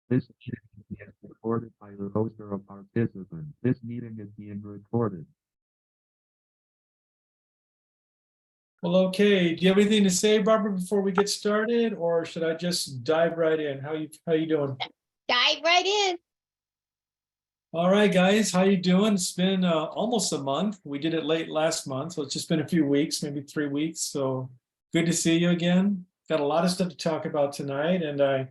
This meeting is recorded by the host or a participant. This meeting is being recorded. Well, okay. Do you have anything to say, Barbara, before we get started, or should I just dive right in? How you doing? Dive right in. All right, guys, how you doing? It's been almost a month. We did it late last month, so it's just been a few weeks, maybe 3 weeks. So good to see you again. Got a lot of stuff to talk about tonight, and I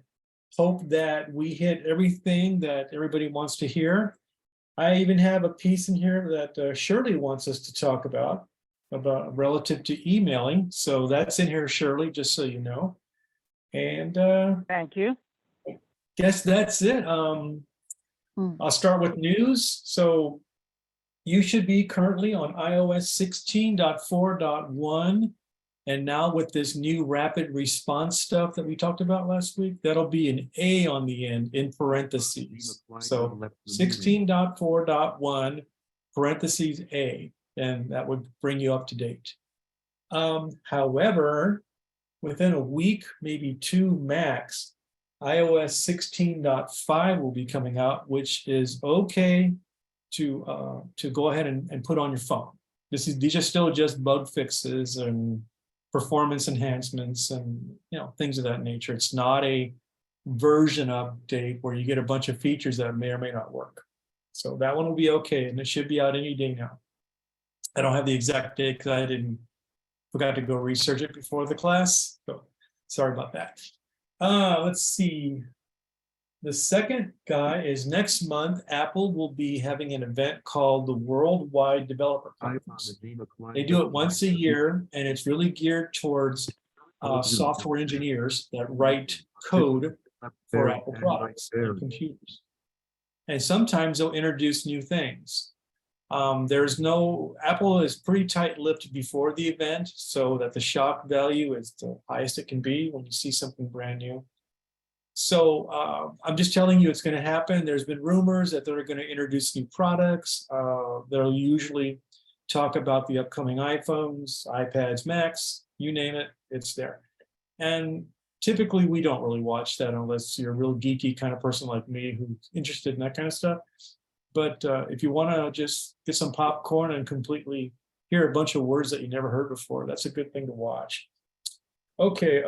hope that we hit everything that everybody wants to hear. I even have a piece in here that Shirley wants us to talk about relative to emailing. So that's in here, Shirley, just so you know. And Thank you. guess that's it. I'll start with news. So you should be currently on iOS 16.4.1. And now with this new rapid response stuff that we talked about last week, that'll be an A on the end in parentheses. So 16.4.1 parentheses A, and that would bring you up to date. However, within a week, maybe two max, iOS 16.5 will be coming out, which is okay to go ahead and put on your phone. These are still just bug fixes and performance enhancements and things of that nature. It's not a version update where you get a bunch of features that may or may not work. So that one will be okay, and it should be out any day now. I don't have the exact date because I forgot to go research it before the class. So sorry about that. Let's see. The second guy is next month, Apple will be having an event called the Worldwide Developer Conference. They do it once a year, and it's really geared towards software engineers that write code for Apple products and computers. And sometimes they'll introduce new things. Apple is pretty tight-lipped before the event so that the shock value is the highest it can be when you see something brand new. So I'm just telling you it's going to happen. There's been rumors that they're going to introduce new products. They'll usually talk about the upcoming iPhones, iPads, Macs, you name it, it's there. And typically we don't really watch that unless you're a real geeky kind of person like me who's interested in that kind of stuff. But if you want to just get some popcorn and completely hear a bunch of words that you never heard before, that's a good thing to watch. Okay,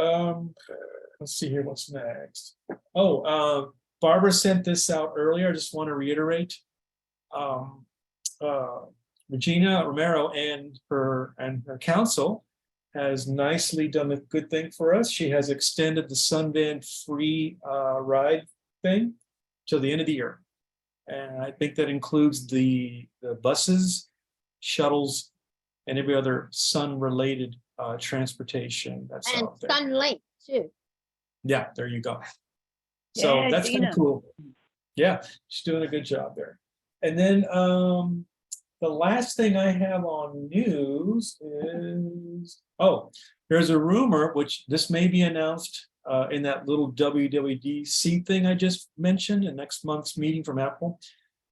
let's see here, what's next? Oh, Barbara sent this out earlier. I just want to reiterate. Regina Romero and her council has nicely done a good thing for us. She has extended the Sunvan free ride thing till the end of the year. And I think that includes the buses, shuttles, and every other sun-related transportation that's And out there. Sunlink too. Yeah, there you go. So Yay, that's kind of cool. Yeah, she's doing a good job there. And then the last thing I have on news is, there's a rumor, which this may be announced in that little WWDC thing I just mentioned in next month's meeting from Apple,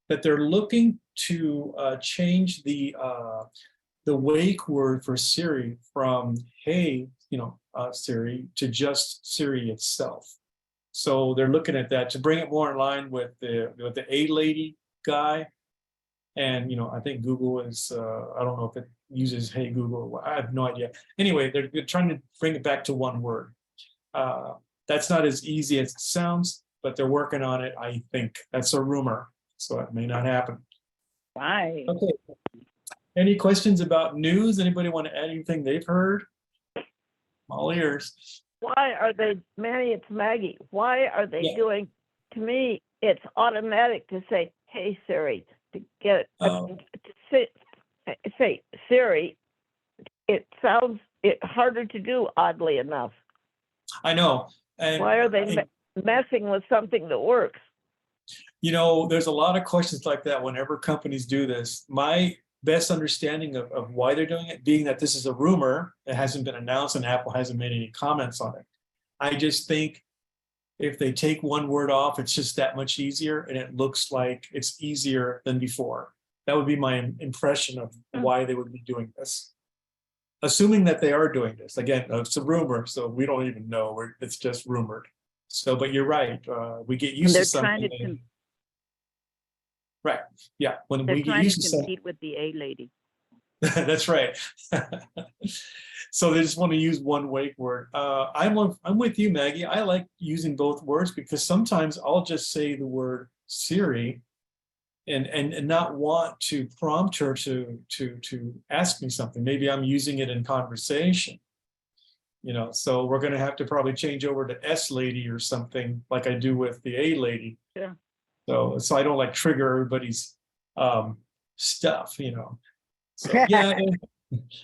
that they're looking to change the wake word for Siri from "Hey, Siri" to just Siri itself. So they're looking at that to bring it more in line with the A lady guy. And I think Google is I don't know if it uses "Hey Google." I have no idea. Anyway, they're trying to bring it back to one word. That's not as easy as it sounds, but they're working on it. I think that's a rumor, so it may not happen. Right. Okay. Any questions about news? Anybody want to add anything they've heard? All ears. Why are they, Manny, it's Maggie. Why are they doing, to me, it's automatic to say, "Hey Siri," to get to say Siri. It sounds harder to do, oddly enough. I know. And why are they messing with something that works? There's a lot of questions like that whenever companies do this. My best understanding of why they're doing it, being that this is a rumor, it hasn't been announced and Apple hasn't made any comments on it. I just think if they take one word off, it's just that much easier, and it looks like it's easier than before. That would be my impression of why they would be doing this. Assuming that they are doing this. Again, it's a rumor, so we don't even know. It's just rumored. So, but you're right. We get And used they're to trying something. to, Right. Yeah. When they're we get trying used to to something. compete with the A lady. That's right. So they just want to use one wake word. I'm with you, Maggie. I like using both words because sometimes I'll just say the word Siri and not want to prompt her to ask me something. Maybe I'm using it in conversation. So we're going to have to probably change over to S lady or something like I do with the A lady. Yeah. So I don't like trigger everybody's stuff. So yeah.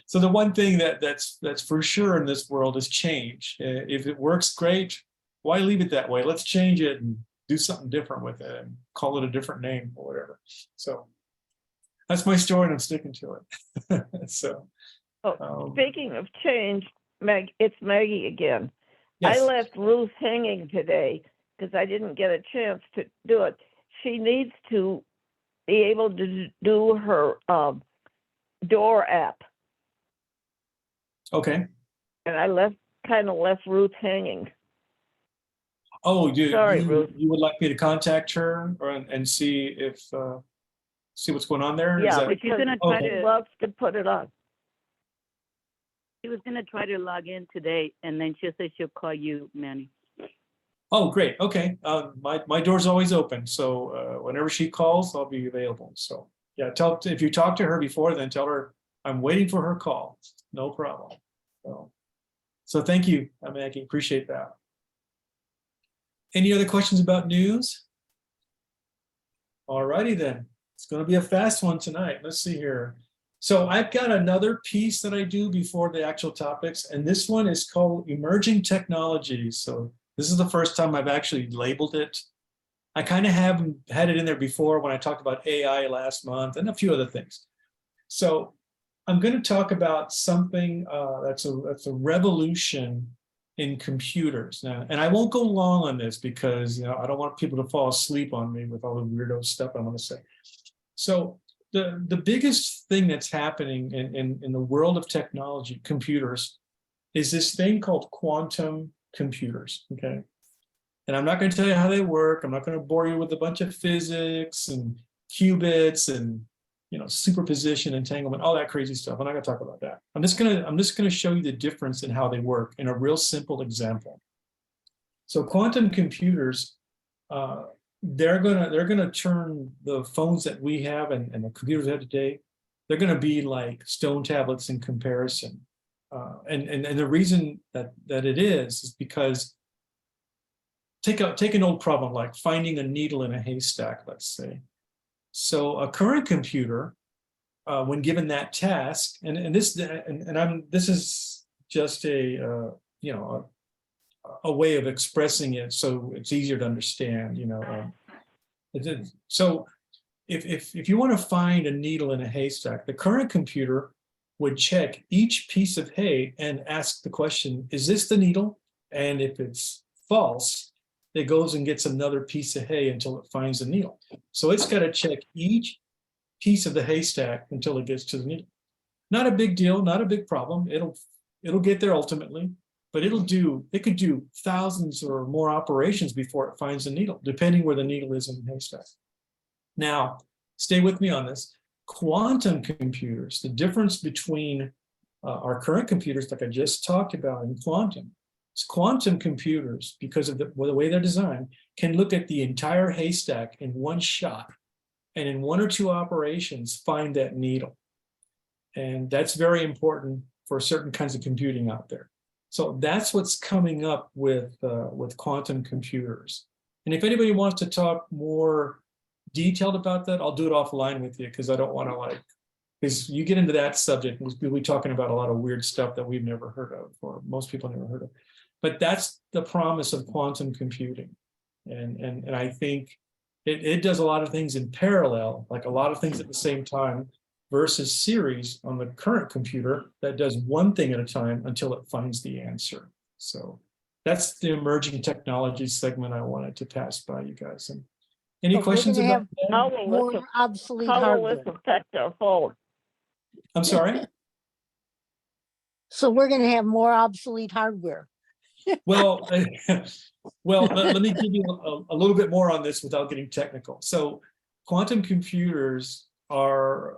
So the one thing that's for sure in this world is change. If it works, great. Why leave it that way? Let's change it and do something different with it and call it a different name or whatever. So that's my story and I'm sticking to it. So Speaking of change, it's Maggie again. yes. I left Ruth hanging today because I didn't get a chance to do it. She needs to be able to do her door app. Okay. And I kind of left Ruth hanging. Oh, Sorry, Ruth. you would like me to contact her and see if see what's going on there? Yeah, But she's gonna try Okay. to, loves to put it on. she was gonna try to log in today, and then she said she'll call you, Manny. Oh, great. Okay. My door's always open. So whenever she calls, I'll be available. So yeah, if you talk to her before, then tell her I'm waiting for her call. No problem. So thank you, Maggie. Appreciate that. Any other questions about news? All righty then. It's going to be a fast one tonight. Let's see here. So I've got another piece that I do before the actual topics, and this one is called Emerging Technologies. So this is the first time I've actually labeled it. I kind of haven't had it in there before when I talked about AI last month and a few other things. So I'm going to talk about something that's a revolution in computers now, and I won't go long on this because I don't want people to fall asleep on me with all the weirdo stuff I'm going to say. So the biggest thing that's happening in the world of technology, computers, is this thing called quantum computers. Okay, and I'm not going to tell you how they work. I'm not going to bore you with a bunch of physics and qubits and superposition, entanglement, all that crazy stuff. I'm not going to talk about that. I'm just going to show you the difference in how they work in a real simple example. So quantum computers, they're gonna turn the phones that we have and the computers we have today, they're going to be like stone tablets in comparison. And the reason that it is because take an old problem like finding a needle in a haystack, let's say. So a current computer, when given that task, this is just a way of expressing it so it's easier to understand. So if you want to find a needle in a haystack, the current computer would check each piece of hay and ask the question, is this the needle? And if it's false, it goes and gets another piece of hay until it finds the needle. So it's got to check each piece of the haystack until it gets to the needle. Not a big deal, not a big problem. It'll get there ultimately, but it could do thousands or more operations before it finds the needle, depending where the needle is in the haystack. Now, stay with me on this. Quantum computers, the difference between our current computers, like I just talked about, and quantum computers, because of the way they're designed, can look at the entire haystack in one shot and in one or two operations find that needle. And that's very important for certain kinds of computing out there. So that's what's coming up with quantum computers. And if anybody wants to talk more detailed about that, I'll do it offline with you because I don't want to because you get into that subject, we'll be talking about a lot of weird stuff that we've never heard of, or most people never heard of. But that's the promise of quantum computing. And I think it does a lot of things in parallel, like a lot of things at the same time, versus series on the current computer that does one thing at a time until it finds the answer. So that's the emerging technology segment I wanted to pass by you guys. And any But we're questions gonna about have that? more obsolete How will hardware. this affect our phone? I'm sorry? So we're gonna have more obsolete hardware. Well, let me give you a little bit more on this without getting technical. So quantum computers are,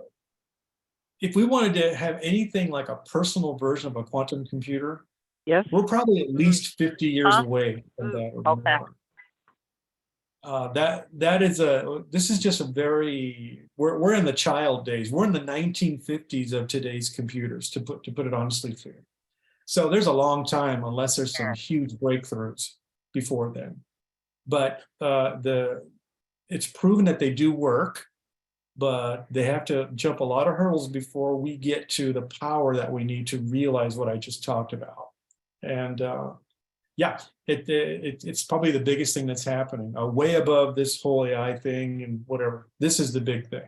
if we wanted to have anything like a personal version of a quantum computer, Yes. we're probably at least 50 years away from that or Okay. more. This is just a very, we're in the child days. We're in the 1950s of today's computers, to put it honestly clear. So there's a long time, unless there's some huge breakthroughs before then. But it's proven that they do work, but they have to jump a lot of hurdles before we get to the power that we need to realize what I just talked about. And yeah, it's probably the biggest thing that's happening, way above this whole AI thing and whatever. This is the big thing,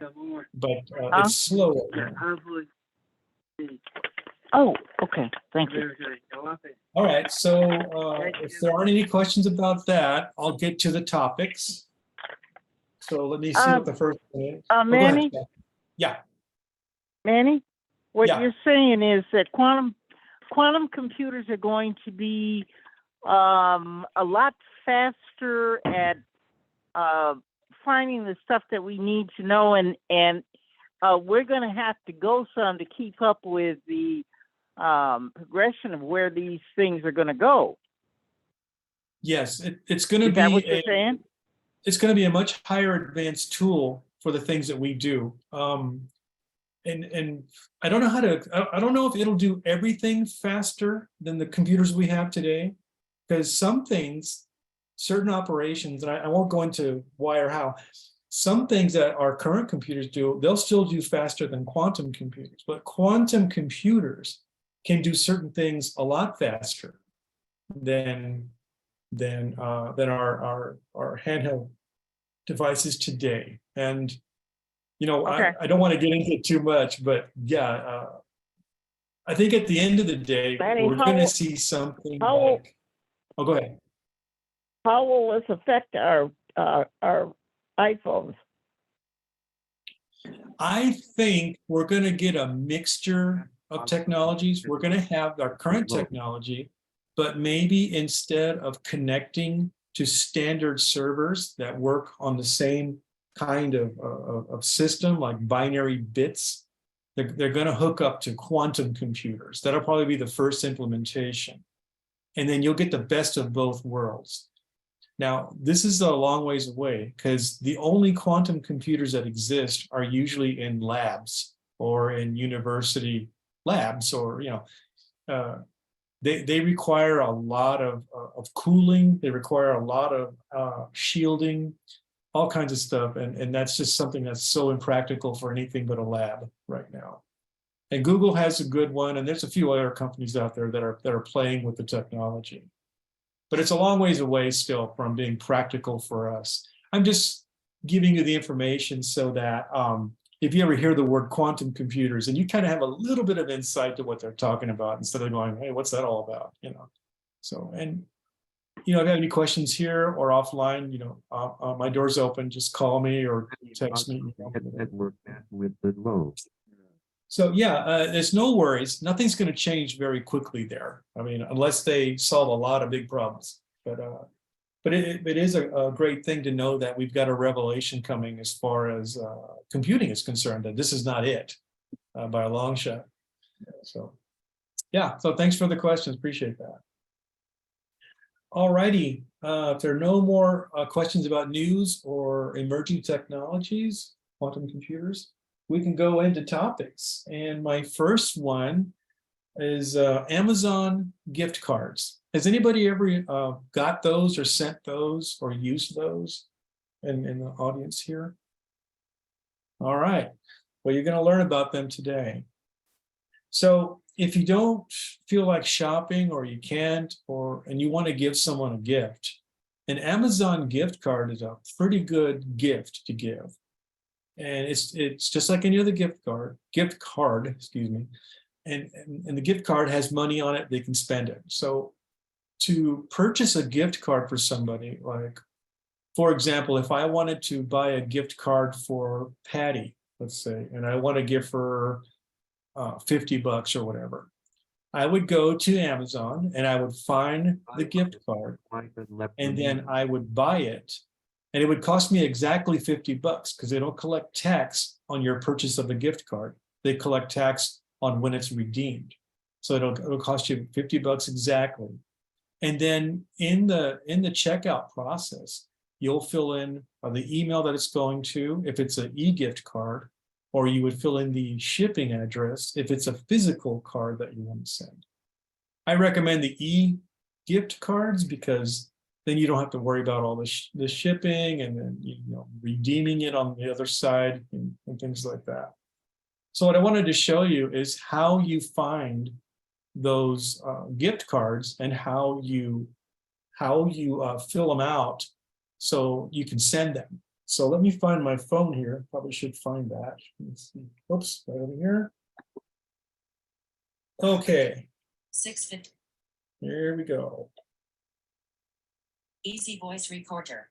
but it's slow right now. Oh, okay. Thank you. All right, so if there aren't any questions about that, I'll get to the topics. So let me see what the first one is. Oh, go ahead, Manny, Scott. Yeah, Manny, what Yeah. you're saying is that quantum computers are going to be a lot faster at finding the stuff that we need to know, and we're going to have to go some to keep up with the progression of where these things are going to go. yes, it's going to Is that what be you're saying? it's going to be a much higher advanced tool for the things that we do. And I don't know I don't know if it'll do everything faster than the computers we have today, because some things, certain operations, and I won't go into why or how, some things that our current computers do, they'll still do faster than quantum computers, but quantum computers can do certain things a lot faster than our handheld devices today. And you know, Okay. I don't want to get into it too much, but yeah, I think at the end of the day, Manny, we're going to see something how- like. Oh, go ahead. How will this affect our iPhones? I think we're going to get a mixture of technologies. We're going to have our current technology, but maybe instead of connecting to standard servers that work on the same kind of system, like binary bits, they're going to hook up to quantum computers. That'll probably be the first implementation. And then you'll get the best of both worlds. Now, this is a long ways away, because the only quantum computers that exist are usually in labs or in university labs, or they require a lot of cooling. They require a lot of shielding, all kinds of stuff, and that's just something that's so impractical for anything but a lab right now. And Google has a good one, and there's a few other companies out there that are playing with the technology. But it's a long ways away still from being practical for us. I'm just giving you the information so that if you ever hear the word quantum computers, and you kind of have a little bit of insight to what they're talking about, instead of going, hey, what's that all about? So, and if you have any questions here or offline, my door's open. Just call me or text me. Network bandwidth is low. So yeah, there's no worries. Nothing's going to change very quickly there. I mean, unless they solve a lot of big problems. But it is a great thing to know that we've got a revelation coming as far as computing is concerned, that this is not it by a long shot. So yeah, so thanks for the questions. Appreciate that. All righty. If there are no more questions about news or emerging technologies, quantum computers, we can go into topics. And my first one is Amazon gift cards. Has anybody ever got those or sent those or used those in the audience here? All right. Well, you're going to learn about them today. So if you don't feel like shopping, or you can't, and you want to give someone a gift, an Amazon gift card is a pretty good gift to give. And it's just like any other gift card, excuse me. And the gift card has money on it, they can spend it. So to purchase a gift card for somebody, like, for example, if I wanted to buy a gift card for Patty, let's say, and I want to give her $50 or whatever, I would go to Amazon and I would find the gift card, Right and left. and then I would buy it. And it would cost me exactly $50 because they don't collect tax on your purchase of the gift card. They collect tax on when it's redeemed. So it'll cost you $50 exactly. And then in the checkout process, you'll fill in the email that it's going to, if it's an e-gift card, or you would fill in the shipping address if it's a physical card that you want to send. I recommend the e-gift cards because then you don't have to worry about all the shipping and then redeeming it on the other side and things like that. So what I wanted to show you is how you find those gift cards and how you fill them out so you can send them. So let me find my phone here. Probably should find that. Let's see. Oops, right over here. Okay. 650. Here we go. Easy voice recorder.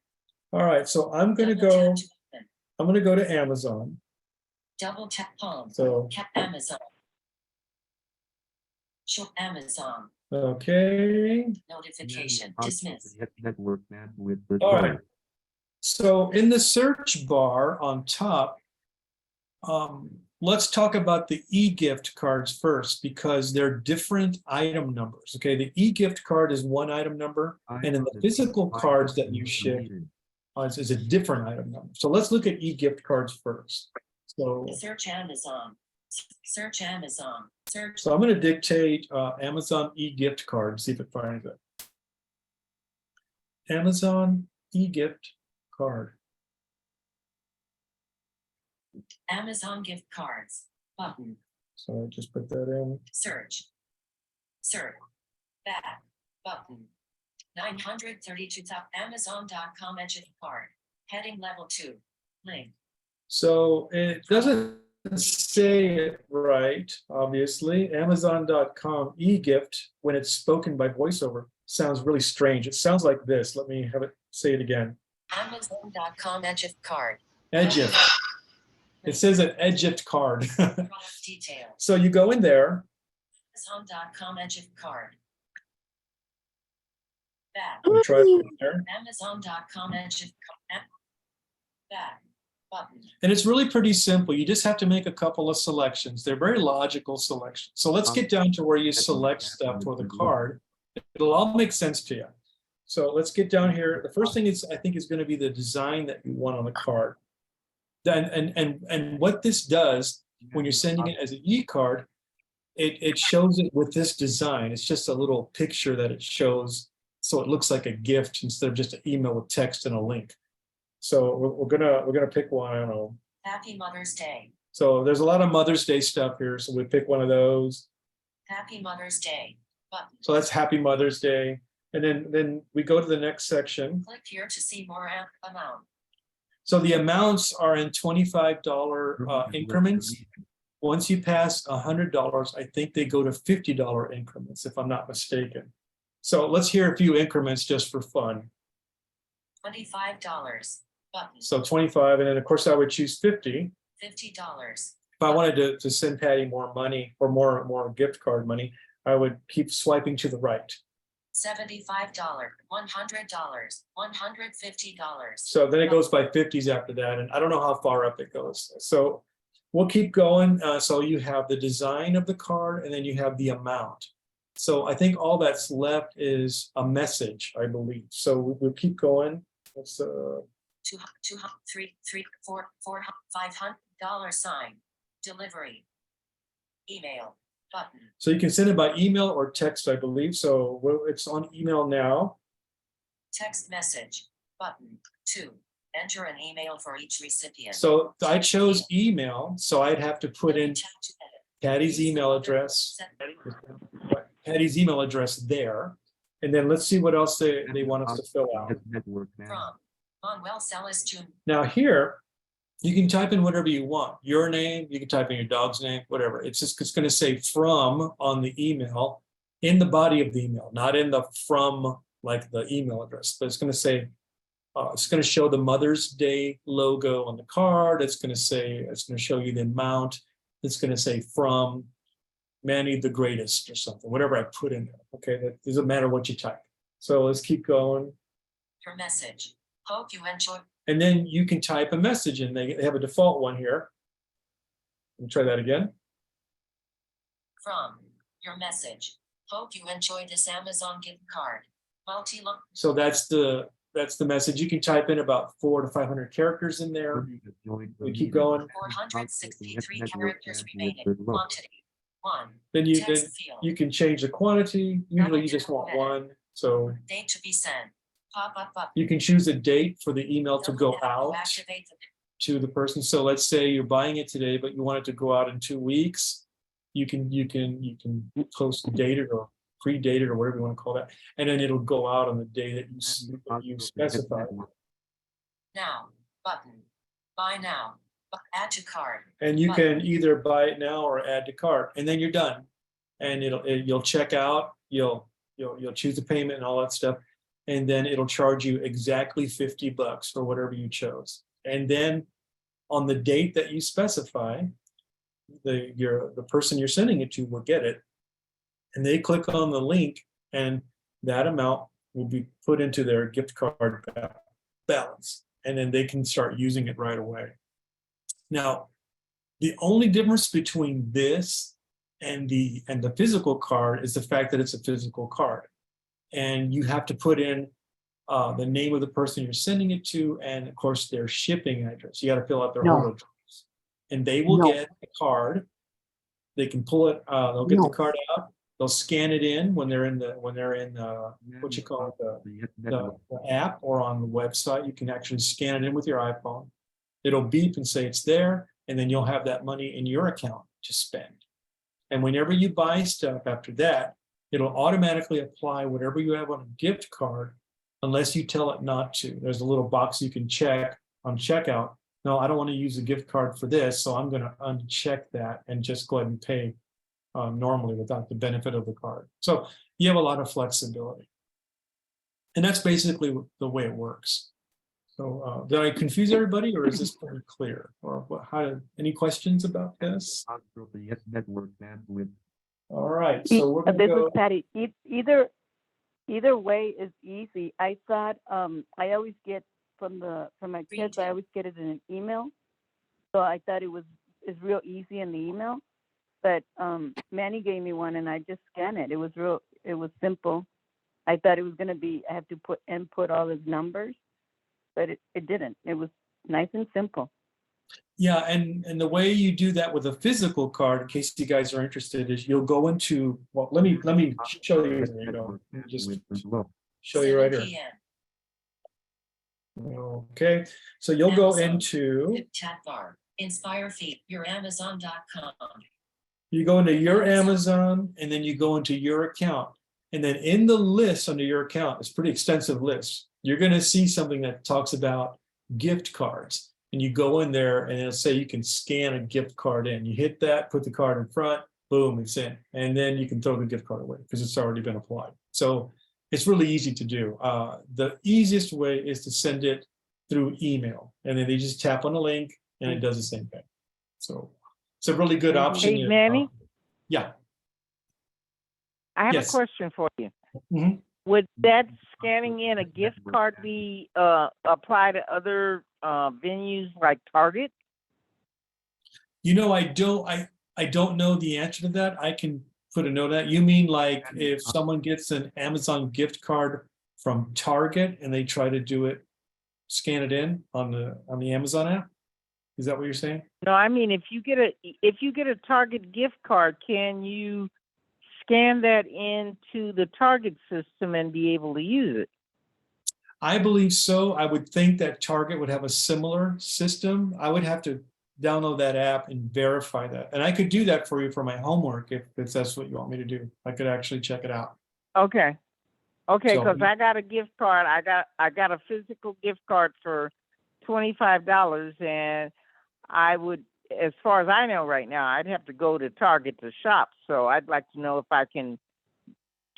All right, so I'm gonna Double go. tap to open. I'm gonna go to Amazon. Double tap home. So Tap Amazon. Show Amazon. okay. Notification. Dismiss. Network bandwidth. The All right. So in the search bar on top, let's talk about the e-gift cards first because they're different item numbers. Okay, the e-gift card is one item number, and in the physical cards that you ship is a different item number. So let's look at e-gift cards first. So Search Amazon. Search Amazon. Search. I'm going to dictate Amazon e-gift card, see if it finds it. Amazon e-gift card. Amazon gift cards. Button. So I just put that in. Search. Search. Back. Button. 932 top Amazon.com edge card. Heading level 2. Link. So it doesn't say it right, obviously. Amazon.com e-gift, when it's spoken by voiceover, sounds really strange. It sounds like this. Let me have it say it again. Amazon.com edge card. Egypt. It says an Egypt card. Product details. So you go in there. Amazon.com edge card. Back. We'll try it there. Amazon.com edge card. Back. Button. And it's really pretty simple. You just have to make a couple of selections. They're very logical selections. So let's get down to where you select stuff for the card. It'll all make sense to you. So let's get down here. The first thing I think is going to be the design that you want on the card. And what this does when you're sending it as an e-card, it shows it with this design. It's just a little picture that it shows, so it looks like a gift instead of just an email with text and a link. So we're gonna pick one. I don't know. Happy Mother's Day. So there's a lot of Mother's Day stuff here. So we pick one of those. Happy Mother's Day. Button. So that's Happy Mother's Day. And then we go to the next section. Click here to see more amount. So the amounts are in $25 increments. Once you pass $100, I think they go to $50 increments, if I'm not mistaken. So let's hear a few increments just for fun. $25. Button. So 25, and then of course I would choose 50. $50. If I wanted to send Patty more money or more gift card money, I would keep swiping to the right. $75, $100, $150. So then it goes by 50s after that, and I don't know how far up it goes. So we'll keep going. So you have the design of the card, and then you have the amount. So I think all that's left is a message, I believe. So we'll keep going. Let's $200, $300, $400, $500 sign. Delivery. Email. Button. So you can send it by email or text, I believe. So it's on email now. Text message. Button. 2. Enter an email for each recipient. So I chose email, so I'd have to put in Tap to edit. Patty's email address. Patty's email address there. And then let's see what else they want us to fill out. Network From Manuel Salas June. Now here, you can type in whatever you want. Your name, you can type in your dog's name, whatever. It's going to say from on the email in the body of the email, not in the from like the email address, but it's going to say, it's going to show the Mother's Day logo on the card. It's going to show you the amount. It's going to say from. Manny the greatest or something, whatever I put in there. Okay, that doesn't matter what you type. So let's keep going. Your message. Hope you enjoy. And then you can type a message in. They have a default one here. Let me try that again. From your message. Hope you enjoy this Amazon gift card. Multi-look. So that's the message. You can type in about 400 to 500 characters in there. We keep going. 463 characters remaining. Quantity. 1. Then you Text field. you can change the quantity. Usually you just want one. So Date to be sent. Pop-up button. you can choose a date for the email to go Double tap to out activate the to the person. So let's say you're buying it today, but you want it to go out in 2 weeks. You can post date it or predate it or whatever you want to call that, and then it'll go out on the day that you specify. now button. Buy now. Add to cart. And you Button. can either buy it now or add to cart, and then you're done. And you'll check out. You'll choose the payment and all that stuff, and then it'll charge you exactly $50 for whatever you chose. And then on the date that you specify, the person you're sending it to will get it, and they click on the link, and that amount will be put into their gift card balance, and then they can start using it right away. Now, the only difference between this and the physical card is the fact that it's a physical card, and you have to put in the name of the person you're sending it to, and of course their shipping address. You got to fill out their whole address, and they will get a card. They can pull it. They'll get the card out. They'll scan it in when they're in what you call it, the app or on the website. You can actually scan it in with your iPhone. It'll beep and say it's there, and then you'll have that money in your account to spend. And whenever you buy stuff after that, it'll automatically apply whatever you have on a gift card, unless you tell it not to. There's a little box you can check on checkout. No, I don't want to use a gift card for this, so I'm going to uncheck that and just go ahead and pay normally without the benefit of the card. So you have a lot of flexibility. And that's basically the way it works. So did I confuse everybody, or is this pretty clear? Or any questions about this? Network bandwidth. All right, so we're gonna This go. is Patty. Either way is easy. I thought I always get from my kids. I always get it in an email, so I thought it's real easy in the email. But Manny gave me one, and I just scanned it. It was simple. I thought it was gonna be I have to input all his numbers, but it didn't. It was nice and simple. Yeah, and the way you do that with a physical card, in case you guys are interested, is you'll go into, well, let me show you. There you go. Just show you right 7 here. p.m. Okay, so you'll go Amazon. into, Chat bar. Inspire feed. Your Amazon.com. you go into your Amazon, and then you go into your account. And then in the list under your account, it's a pretty extensive list. You're going to see something that talks about gift cards. And you go in there and it'll say you can scan a gift card in. You hit that, put the card in front, boom, it's in. And then you can throw the gift card away because it's already been applied. So it's really easy to do. The easiest way is to send it through email. And then they just tap on the link and it does the same thing. So it's a really good option. Hey, Manny? Yeah. I have Yes. a question for you. Mhm. Would that scanning in a gift card be apply to other venues like Target? You know, I don't know the answer to that. I can put a note on that. You mean like if someone gets an Amazon gift card from Target and they try to do it, scan it in on the Amazon app? Is that what you're saying? No, I mean if you get a Target gift card, can you scan that into the Target system and be able to use it? I believe so. I would think that Target would have a similar system. I would have to download that app and verify that. And I could do that for you for my homework if that's what you want me to do. I could actually check it out. Okay, So- because I got a gift card. I got a physical gift card for $25, and I would, as far as I know right now, I'd have to go to Target to shop. So I'd like to know if I can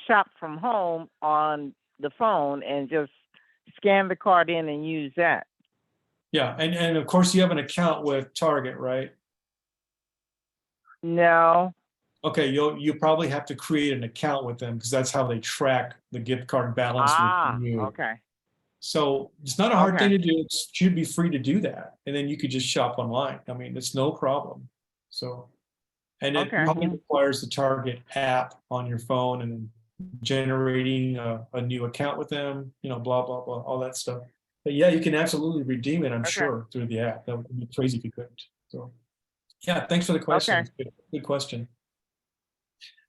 shop from home on the phone and just scan the card in and use that. Yeah, and of course you have an account with Target, right? No, Okay, you probably have to create an account with them because that's how they track the gift card balance with you. Okay. So it's not a hard thing Okay. to do. It should be free to do that. And then you could just shop online. I mean, it's no problem. So, and it Okay. probably requires the Target app on your phone and generating a new account with them, you know, blah, blah, blah, all that stuff. But yeah, you can absolutely redeem it, I'm Okay. sure, through the app. That would be crazy if you couldn't. So, yeah, thanks for the question. Okay. Good question.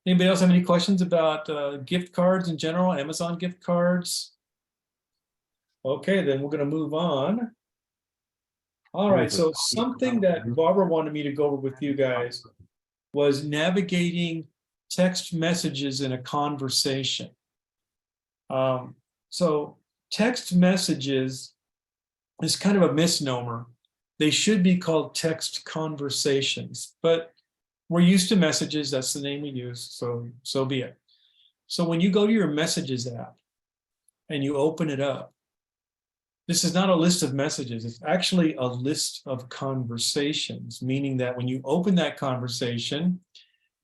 Anybody else have any questions about gift cards in general, Amazon gift cards? Okay, then we're going to move on. All right, so something that Barbara wanted me to go over with you guys was navigating text messages in a conversation. So text messages is kind of a misnomer. They should be called text conversations, but we're used to messages. That's the name we use, so be it. So when you go to your Messages app and you open it up, this is not a list of messages. It's actually a list of conversations, meaning that when you open that conversation,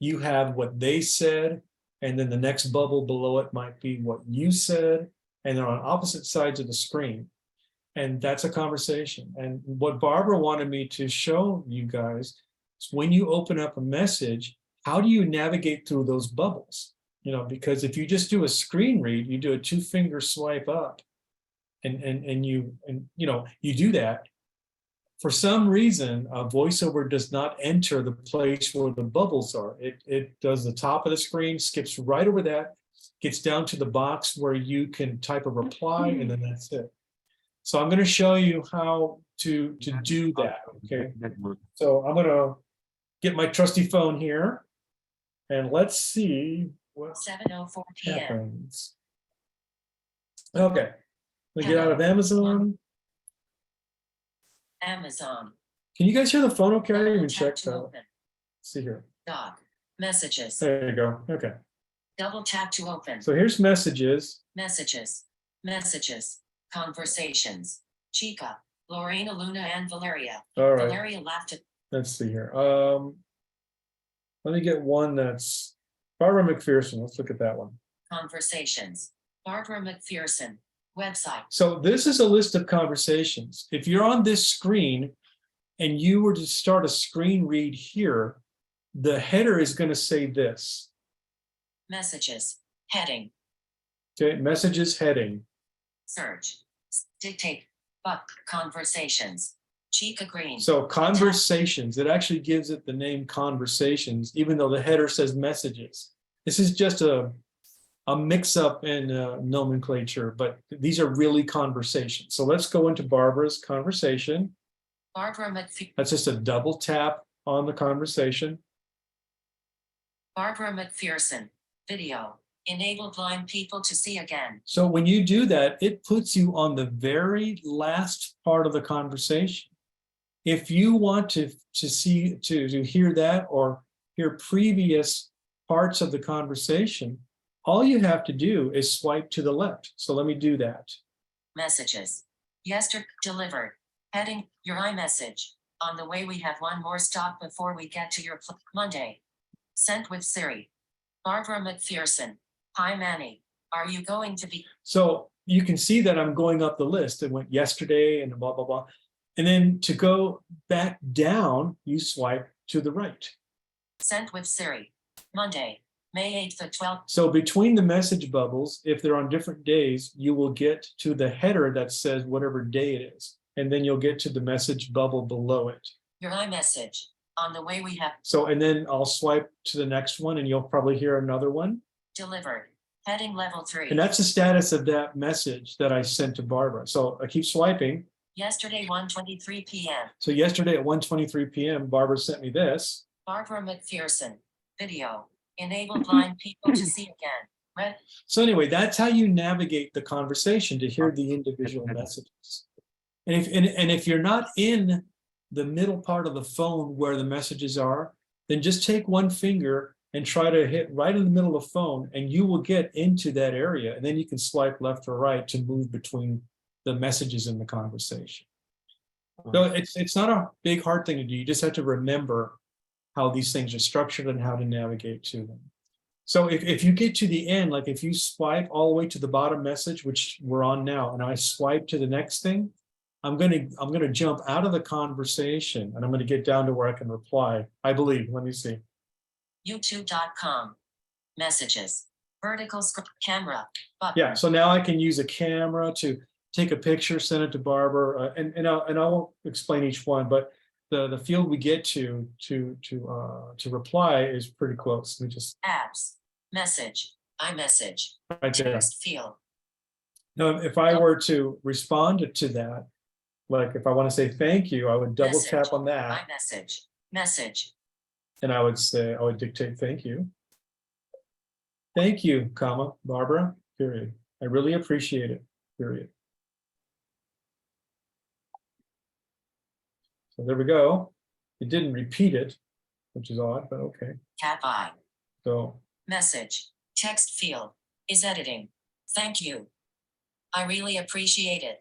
you have what they said, and then the next bubble below it might be what you said, and they're on opposite sides of the screen. And that's a conversation. And what Barbara wanted me to show you guys is when you open up a message, how do you navigate through those bubbles? You know, because if you just do a screen read, you do a 2-finger swipe up, and you do that. For some reason, VoiceOver does not enter the place where the bubbles are. It does the top of the screen, skips right over that, gets down to the box where you can type a reply, and then that's it. So I'm going to show you how to do that. Okay. So I'm going to get my trusty phone here, and let's see what 7:04 p.m. happens. Okay. Let me get out of Amazon. Amazon. Can you guys hear the phone okay? I didn't even Double check tap to that. open. See here. Doc. Messages. There you go. Okay. Double tap to open. So here's messages. Messages. Messages. Conversations. Chica. Lorena, Luna, and Valeria. All right. Valeria laughed at. Let's see here. Let me get one that's Barbara McPherson. Let's look at that one. Conversations. Barbara McPherson. Website. So this is a list of conversations. If you're on this screen and you were to start a screen read here, the header is going to say this. Messages. Heading. Okay, messages heading. Search. Dictate. But conversations. Chica Green. So conversations, it actually gives it the name conversations, even though the header says messages. This is just a mix-up in nomenclature, but these are really conversations. So let's go into Barbara's conversation. Barbara McPherson. That's just a double tap on the conversation. Barbara McPherson. Video. Enable blind people to see again. So when you do that, it puts you on the very last part of the conversation. If you want to hear that or hear previous parts of the conversation, all you have to do is swipe to the left. So let me do that. Messages. Yesterday delivered. Heading your iMessage. On the way, we have one more stop before we get to your Monday. Sent with Siri. Barbara McPherson. Hi, Manny. Are you going to be? So you can see that I'm going up the list. It went yesterday and blah, blah, blah. And then to go back down, you swipe to the right. Sent with Siri. Monday, May 8th at 12. So between the message bubbles, if they're on different days, you will get to the header that says whatever day it is. And then you'll get to the message bubble below it. Your iMessage. On the way, we have. So, and then I'll swipe to the next one and you'll probably hear another one. Delivered. Heading level 3. And that's the status of that message that I sent to Barbara. So I keep swiping. Yesterday, 1:23 p.m. So yesterday at 1:23 p.m., Barbara sent me this. Barbara McPherson. Video. Enable blind people to see again. Red. So anyway, that's how you navigate the conversation to hear the individual messages. And if you're not in the middle part of the phone where the messages are, then just take one finger and try to hit right in the middle of the phone, and you will get into that area. And then you can swipe left or right to move between the messages in the conversation. So it's not a big hard thing to do. You just have to remember how these things are structured and how to navigate to them. So if you get to the end, like if you swipe all the way to the bottom message, which we're on now, and I swipe to the next thing, I'm gonna jump out of the conversation and I'm gonna get down to where I can reply. I believe. Let me see. YouTube.com. Messages. Vertical script camera. Button. Yeah. So now I can use a camera to take a picture, send it to Barbara, and I won't explain each one, but the field we get to reply is pretty close. We just Apps. Message. iMessage. right there. Text field. Now, if I were to respond to that, like if I want to say thank you, I would double Message. tap on that iMessage. Message. and I would say, I would dictate thank you. Thank you, comma, Barbara, period. I really appreciate it, period. So there we go. It didn't repeat it, which is odd, but okay. Tap I. So Message. Text field. Is editing. Thank you. I really appreciate it.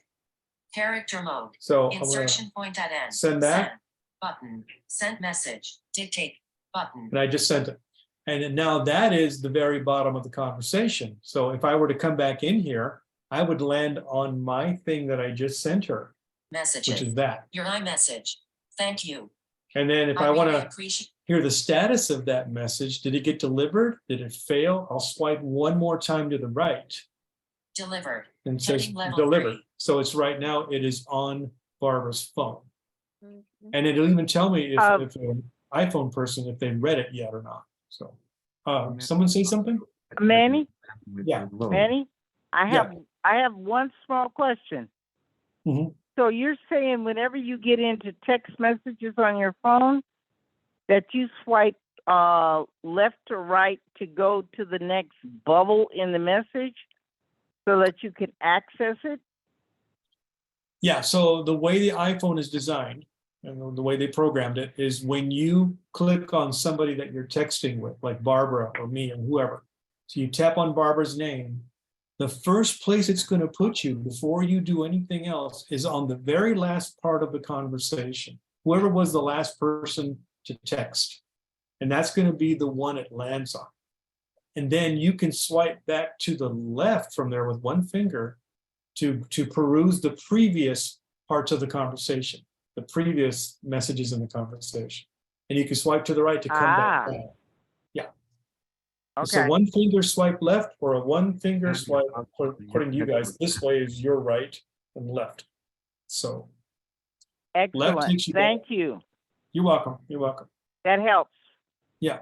Character mode. I'm gonna Insertion point at end. send that. Send. Button. Send message. Dictate. Button. and I just sent it. And then now that is the very bottom of the conversation. So if I were to come back in here, I would land on my thing that I just sent her, Messages. which is that. Your iMessage. Thank you. And then if I really want to appreciate. hear the status of that message, did it get delivered? Did it fail? I'll swipe one more time to the right Delivered. and it says Heading level delivered. 3. So it's right now, it is on Barbara's phone. Mhm. And it'll even tell me if Um, an iPhone person, if they read it yet or not. So, someone say something? Manny? Yeah. Manny, I have one small question. Mhm. So you're saying whenever you get into text messages on your phone, that you swipe left to right to go to the next bubble in the message so that you can access it? Yeah, so the way the iPhone is designed and the way they programmed it is when you click on somebody that you're texting with, like Barbara or me or whoever, so you tap on Barbara's name, the first place it's going to put you before you do anything else is on the very last part of the conversation, whoever was the last person to text. And that's going to be the one it lands on. And then you can swipe back to the left from there with one finger to peruse the previous parts of the conversation, the previous messages in the conversation. And you can swipe to the right to come back down. Yeah. So Okay. one finger swipe left or a one finger swipe, according to you guys, this way is your right and left. So Excellent. takes you back. Thank you. You're welcome. You're welcome. That helps. Yeah.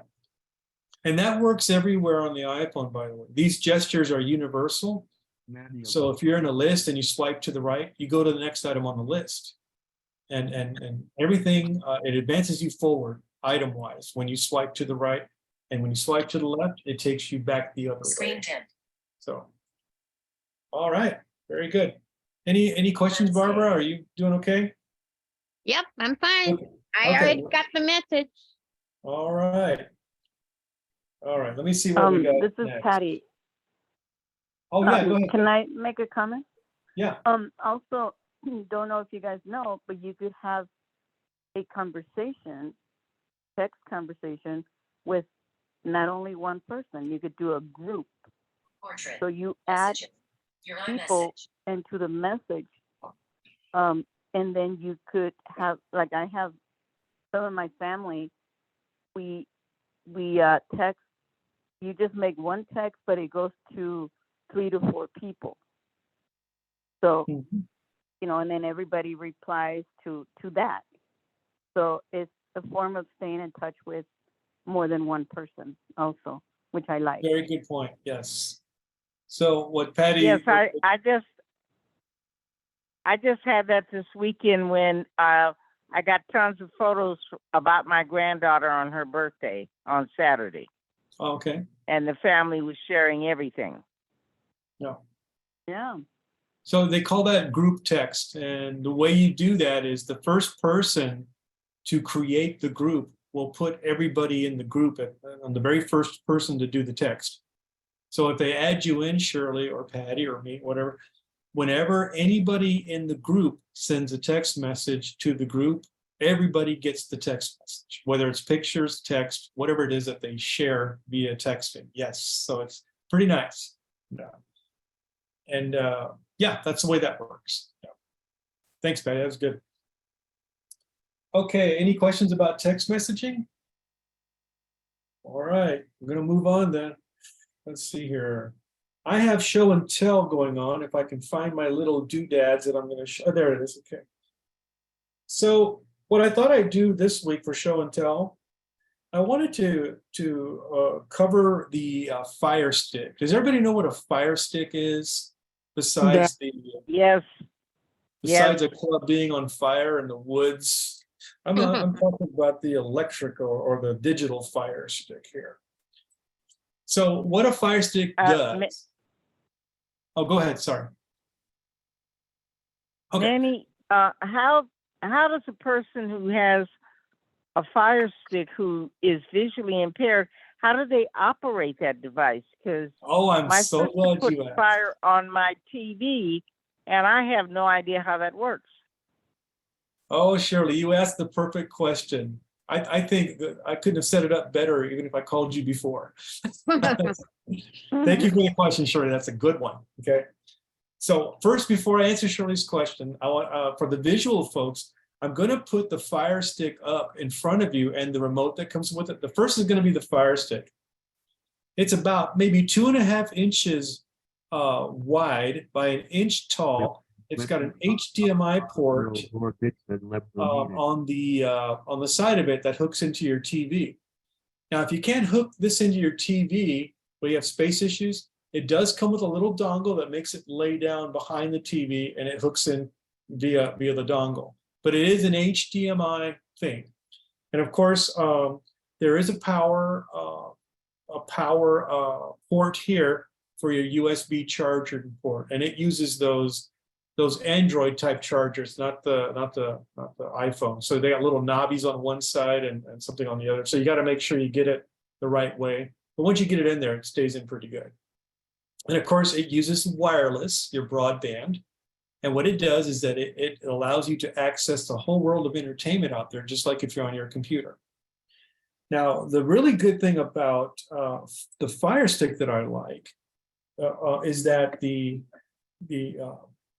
And that works everywhere on the iPhone, by the way. These gestures are universal. So if you're in a list and you swipe to the right, you go to the next item on the list. And everything, it advances you forward item-wise when you swipe to the right. And when you swipe to the left, it takes you back the other Screen way. dimmed. So, all right, very good. Any questions, Let's see. Barbara? Are you doing okay? Yep, I'm fine. Okay. I Okay. already got the message. All right. All right, let me see what we got This is next. Patty. Oh, yeah, go ahead. Can I make a comment? Yeah. Also, don't know if you guys know, but you could have a conversation, text conversation with not only one person. You could do a group. Portrait. So you add Messages. Your people iMessage. into the message, and then you could have, like I have some of my family, we text. You just make one text, but it goes to 3 to 4 people. So, Mhm. and then everybody replies to that. So it's a form of staying in touch with more than one person also, which I like. Very good point. Yes. So what Patty? Yes, I just had that this weekend when I got tons of photos about my granddaughter on her birthday on Saturday, Okay. and the family was sharing everything. Yeah. Yeah. So they call that group text. And the way you do that is the first person to create the group will put everybody in the group on the very first person to do the text. So if they add you in, Shirley or Patty or me, whatever, whenever anybody in the group sends a text message to the group, everybody gets the text message, whether it's pictures, text, whatever it is that they share via texting. Yes, so it's pretty nice. Yeah. And yeah, that's the way that works. Yeah. Thanks, Betty. That was good. Okay, any questions about text messaging? All right, we're going to move on then. Let's see here. I have show and tell going on. If I can find my little doodads that I'm going to show. Oh, there it is. Okay. So what I thought I'd do this week for show and tell, I wanted to cover the Fire Stick. Does everybody know what a Fire Stick is? Besides Yes. besides a club being on fire in the woods, I'm talking about the electric or the digital Fire Stick here. So what a Fire Stick does. Oh, go ahead. Sorry. Okay. Manny, how does a person who has a Fire Stick who is visually impaired, how do they operate that device? Because Oh, I'm my so sister glad put you asked. fire on my TV, and I have no idea how that works. Oh, Shirley, you asked the perfect question. I think that I couldn't have set it up better even if I called you before. Thank you for the question, Shirley. That's a good one. Okay. So first, before I answer Shirley's question, I want for the visual folks, I'm going to put the Fire Stick up in front of you and the remote that comes with it. The first is going to be the Fire Stick. It's about maybe 2.5 inches wide by 1 inch tall. It's got an HDMI port on the side of it that hooks into your TV. Now, if you can't hook this into your TV, where you have space issues, it does come with a little dongle that makes it lay down behind the TV, and it hooks in via the dongle. But it is an HDMI thing, and of course, there is a power port here for your USB charger port, and it uses those Android type chargers, not the iPhone. So they got little knobbies on one side and something on the other. So you got to make sure you get it the right way. But once you get it in there, it stays in pretty good. And of course, it uses wireless, your broadband. And what it does is that it allows you to access the whole world of entertainment out there, just like if you're on your computer. Now, the really good thing about the Fire Stick that I like is that the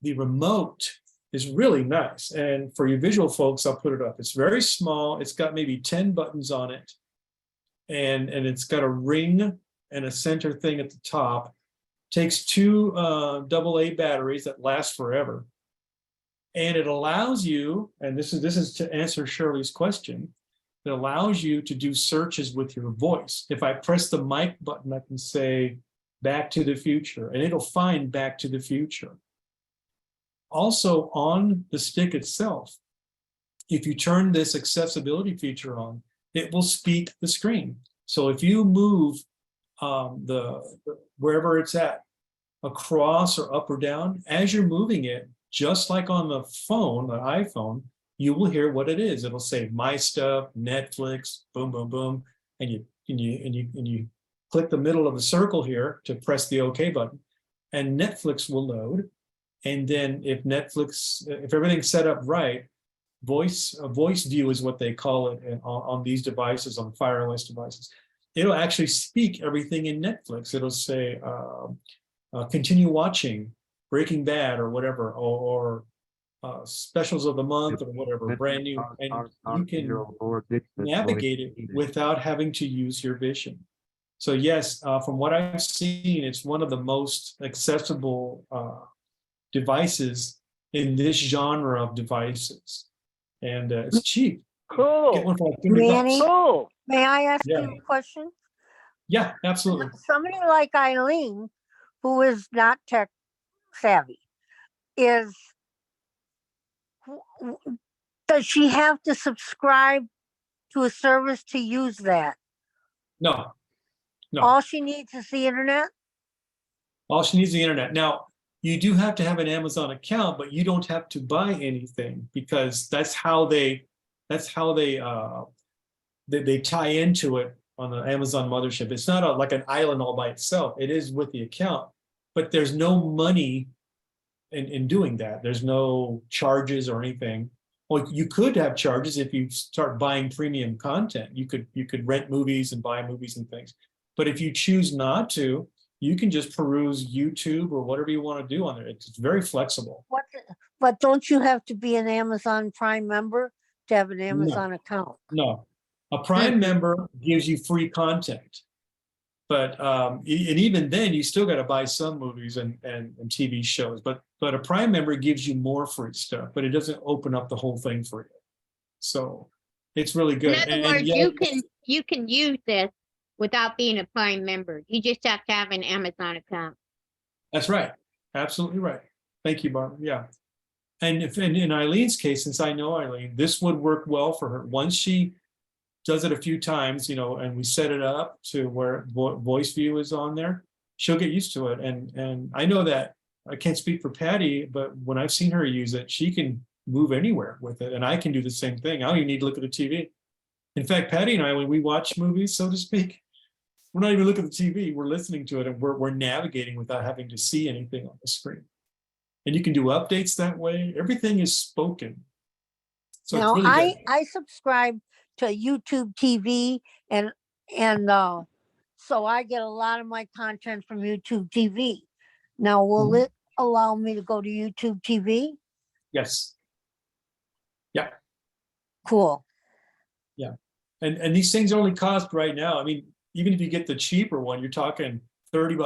remote is really nice. And for you visual folks, I'll put it up. It's very small. It's got maybe 10 buttons on it. And it's got a ring and a center thing at the top. Takes 2 AA batteries that last forever. And it allows you, and this is to answer Shirley's question, it allows you to do searches with your voice. If I press the mic button, I can say Back to the Future, and it'll find Back to the Future. Also on the stick itself, if you turn this accessibility feature on, it will speak the screen. So if you move wherever it's at, across or up or down, as you're moving it, just like on the phone, the iPhone, you will hear what it is. It'll say My Stuff, Netflix, boom, boom, boom, and you click the middle of the circle here to press the OK button, and Netflix will load. And then if everything's set up right, voice view is what they call it on these devices, on Fire OS devices. It'll actually speak everything in Netflix. It'll say, continue watching Breaking Bad or whatever, or specials of the month or whatever, brand new. And you can navigate it without having to use your vision. So yes, from what I've seen, it's one of the most accessible devices in this genre of devices, and it's cheap. Cool. Get one for like $30. Manny? Cool. May I ask Yeah. you a question? Yeah, absolutely. Somebody like Eileen, who is not tech savvy, does she have to subscribe to a service to use that? No. All she needs is the internet? All she needs is the internet. Now, you do have to have an Amazon account, but you don't have to buy anything, because that's how they tie into it on the Amazon mothership. It's not like an island all by itself. It is with the account, but there's no money in doing that. There's no charges or anything. Well, you could have charges if you start buying premium content. You could rent movies and buy movies and things. But if you choose not to, you can just peruse YouTube or whatever you want to do on there. It's very flexible. But don't you have to be an Amazon Prime member to have an Amazon account? No, a Prime member gives you free content. But and even then, you still got to buy some movies and TV shows. But a Prime member gives you more free stuff, but it doesn't open up the whole thing for you. So it's really good. In other words, you can use this without being a Prime member. You just have to have an Amazon account. That's right. Absolutely right. Thank you, Barbara. Yeah. And if in Eileen's case, since I know Eileen, this would work well for her. Once she does it a few times, and we set it up to where voice view is on there, she'll get used to it. And I know that I can't speak for Patty, but when I've seen her use it, she can move anywhere with it. And I can do the same thing. I don't even need to look at the TV. In fact, Patty and I, when we watch movies, so to speak, we're not even looking at the TV, we're listening to it, and we're navigating without having to see anything on the screen. And you can do updates that way. Everything is spoken. So Now, it's really good. I subscribe to YouTube TV and so I get a lot of my content from YouTube TV. Now, will it allow me to go to YouTube TV? Yes. Yeah. Cool. Yeah. And these things only cost right now. I mean, even if you get the cheaper one, you're talking $30,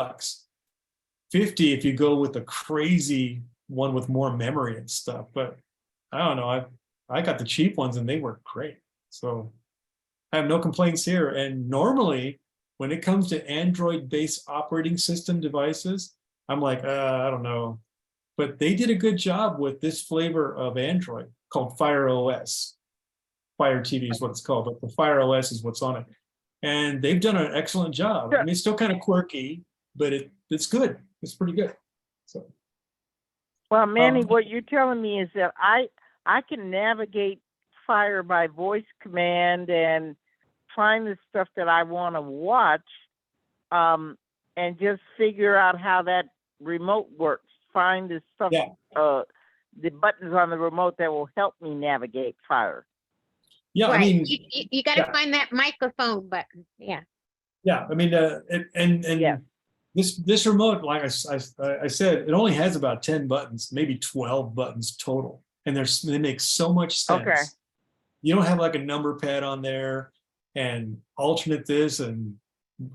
$50 if you go with the crazy one with more memory and stuff. But I don't know. I got the cheap ones and they work great. So I have no complaints here. And normally, when it comes to Android-based operating system devices, I'm like, I don't know. But they did a good job with this flavor of Android called Fire OS. Fire TV is what it's called, but the Fire OS is what's on it. And they've done an excellent job. I mean, it's still kind of quirky, but it's good. It's pretty good. So, well, Manny, what you're telling me is that I can navigate Fire by voice command and find the stuff that I want to watch, and just figure out how that remote works. Find the stuff, the buttons on the remote that will help me navigate Fire. Yeah, Right. I mean, you got to find that microphone button. Yeah. Yeah, I mean, this remote, like I said, it only has about 10 buttons, maybe 12 buttons total, and they make so much sense. Okay. You don't have like a number pad on there and alternate this and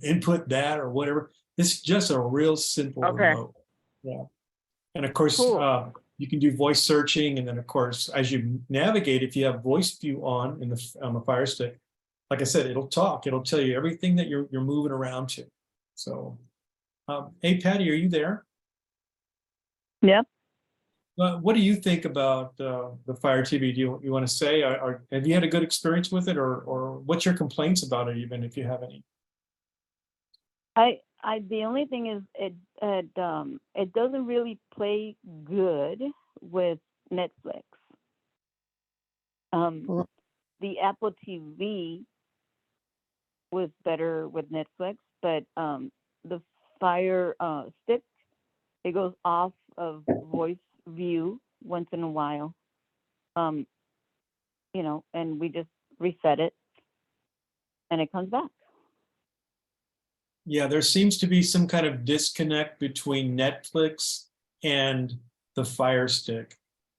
input that or whatever. It's just a real simple remote. Yeah, and of course, you can do voice searching, and then of course, as you navigate, if you have voice view on the Fire Stick, like I said, it'll talk. It'll tell you everything that you're moving around to. So, hey, Patty, are you there? Yep. What do you think about the Fire TV? Do you want to say, have you had a good experience with it, or what's your complaints about it, even if you have any? The only thing is it doesn't really play good with Netflix. The Apple TV was better with Netflix, but the Fire Stick, it goes off of voice view once in a while, and we just reset it and it comes back. Yeah, there seems to be some kind of disconnect between Netflix and the Fire Stick.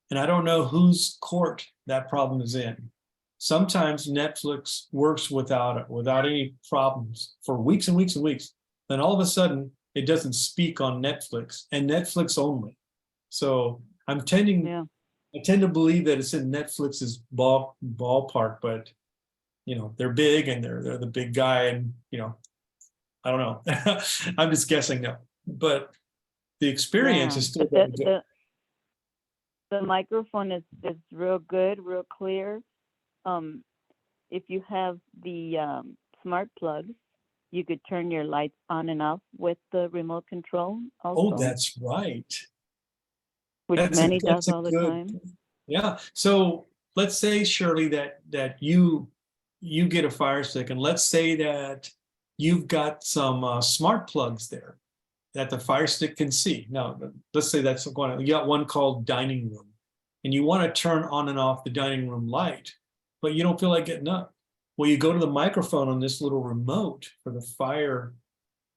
And I don't know whose court that problem is in. Sometimes Netflix works without any problems for weeks and weeks and weeks. Then all of a sudden, it doesn't speak on Netflix and Netflix only. So I tend to believe that it's in Netflix's ballpark, but they're big and they're the big guy, and I don't know. I'm just guessing now, but the experience is still very good. The microphone is real good, real clear. If you have the smart plugs, you could turn your lights on and off with the remote control also. Oh, that's right. Which Manny does all the time. Yeah. So let's say, Shirley, that you get a Fire Stick, and let's say that you've got some smart plugs there that the Fire Stick can see. Now, let's say that's one. You got one called Dining Room, and you want to turn on and off the dining room light, but you don't feel like getting up. Well, you go to the microphone on this little remote for the Fire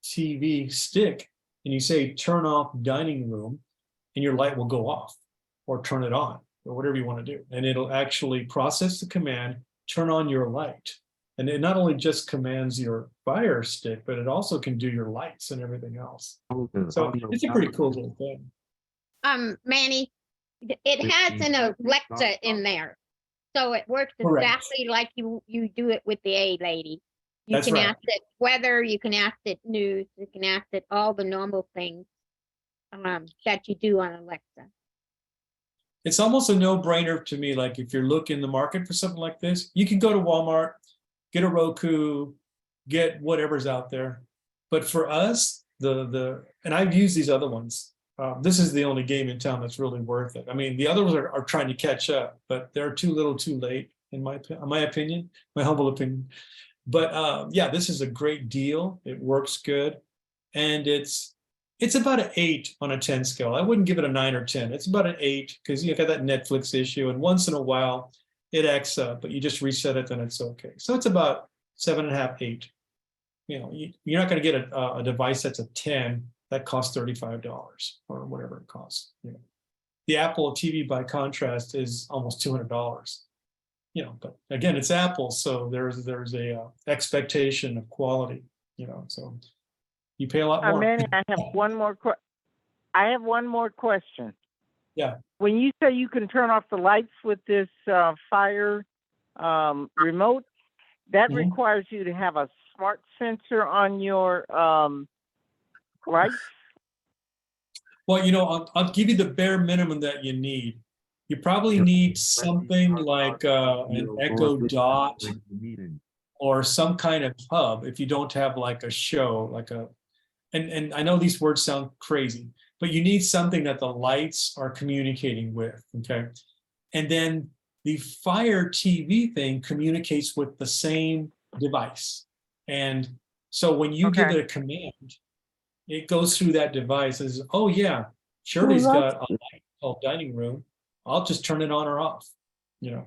TV stick, and you say, turn off dining room, and your light will go off, or turn it on, or whatever you want to do. And it'll actually process the command, turn on your light. And it not only just commands your Fire stick, but it also can do your lights and everything else. So it's a pretty cool little thing. Manny, it has an Alexa in there. So it works Correct. exactly like you do it with the A lady. You That's can right. ask it weather, you can ask it news, you can ask it all the normal things that you do on Alexa. It's almost a no-brainer to me. Like if you're looking in the market for something like this, you can go to Walmart, get a Roku, get whatever's out there. But for us, and I've used these other ones. This is the only game in town that's really worth it. I mean, the others are trying to catch up, but they're too little too late, in my opinion, my humble opinion. But yeah, this is a great deal. It works good. And it's about an 8 on a 10 scale. I wouldn't give it a 9 or 10. It's about an 8 because you've got that Netflix issue. And once in a while, it acts up, but you just reset it, then it's okay. So it's about 7.5, 8. You know, you're not going to get a device that's a 10 that costs $35 or whatever it costs. You know, the Apple TV, by contrast, is almost $200. You know, but again, it's Apple, so there's a expectation of quality. You know, so you pay a lot more. Manny, I have one more question. Yeah. When you say you can turn off the lights with this Fire remote, that Mhm. requires you to have a smart sensor on your lights? Well, you know, I'll give you the bare minimum that you need. You probably need something like an Echo Dot or some kind of hub if you don't have like a show, like and I know these words sound crazy, but you need something that the lights are communicating with, okay? And then the Fire TV thing communicates with the same device. And so when you give it a command, it goes through that device and says, oh yeah, Shirley's got a light called dining room. I'll just turn it on or off, you know?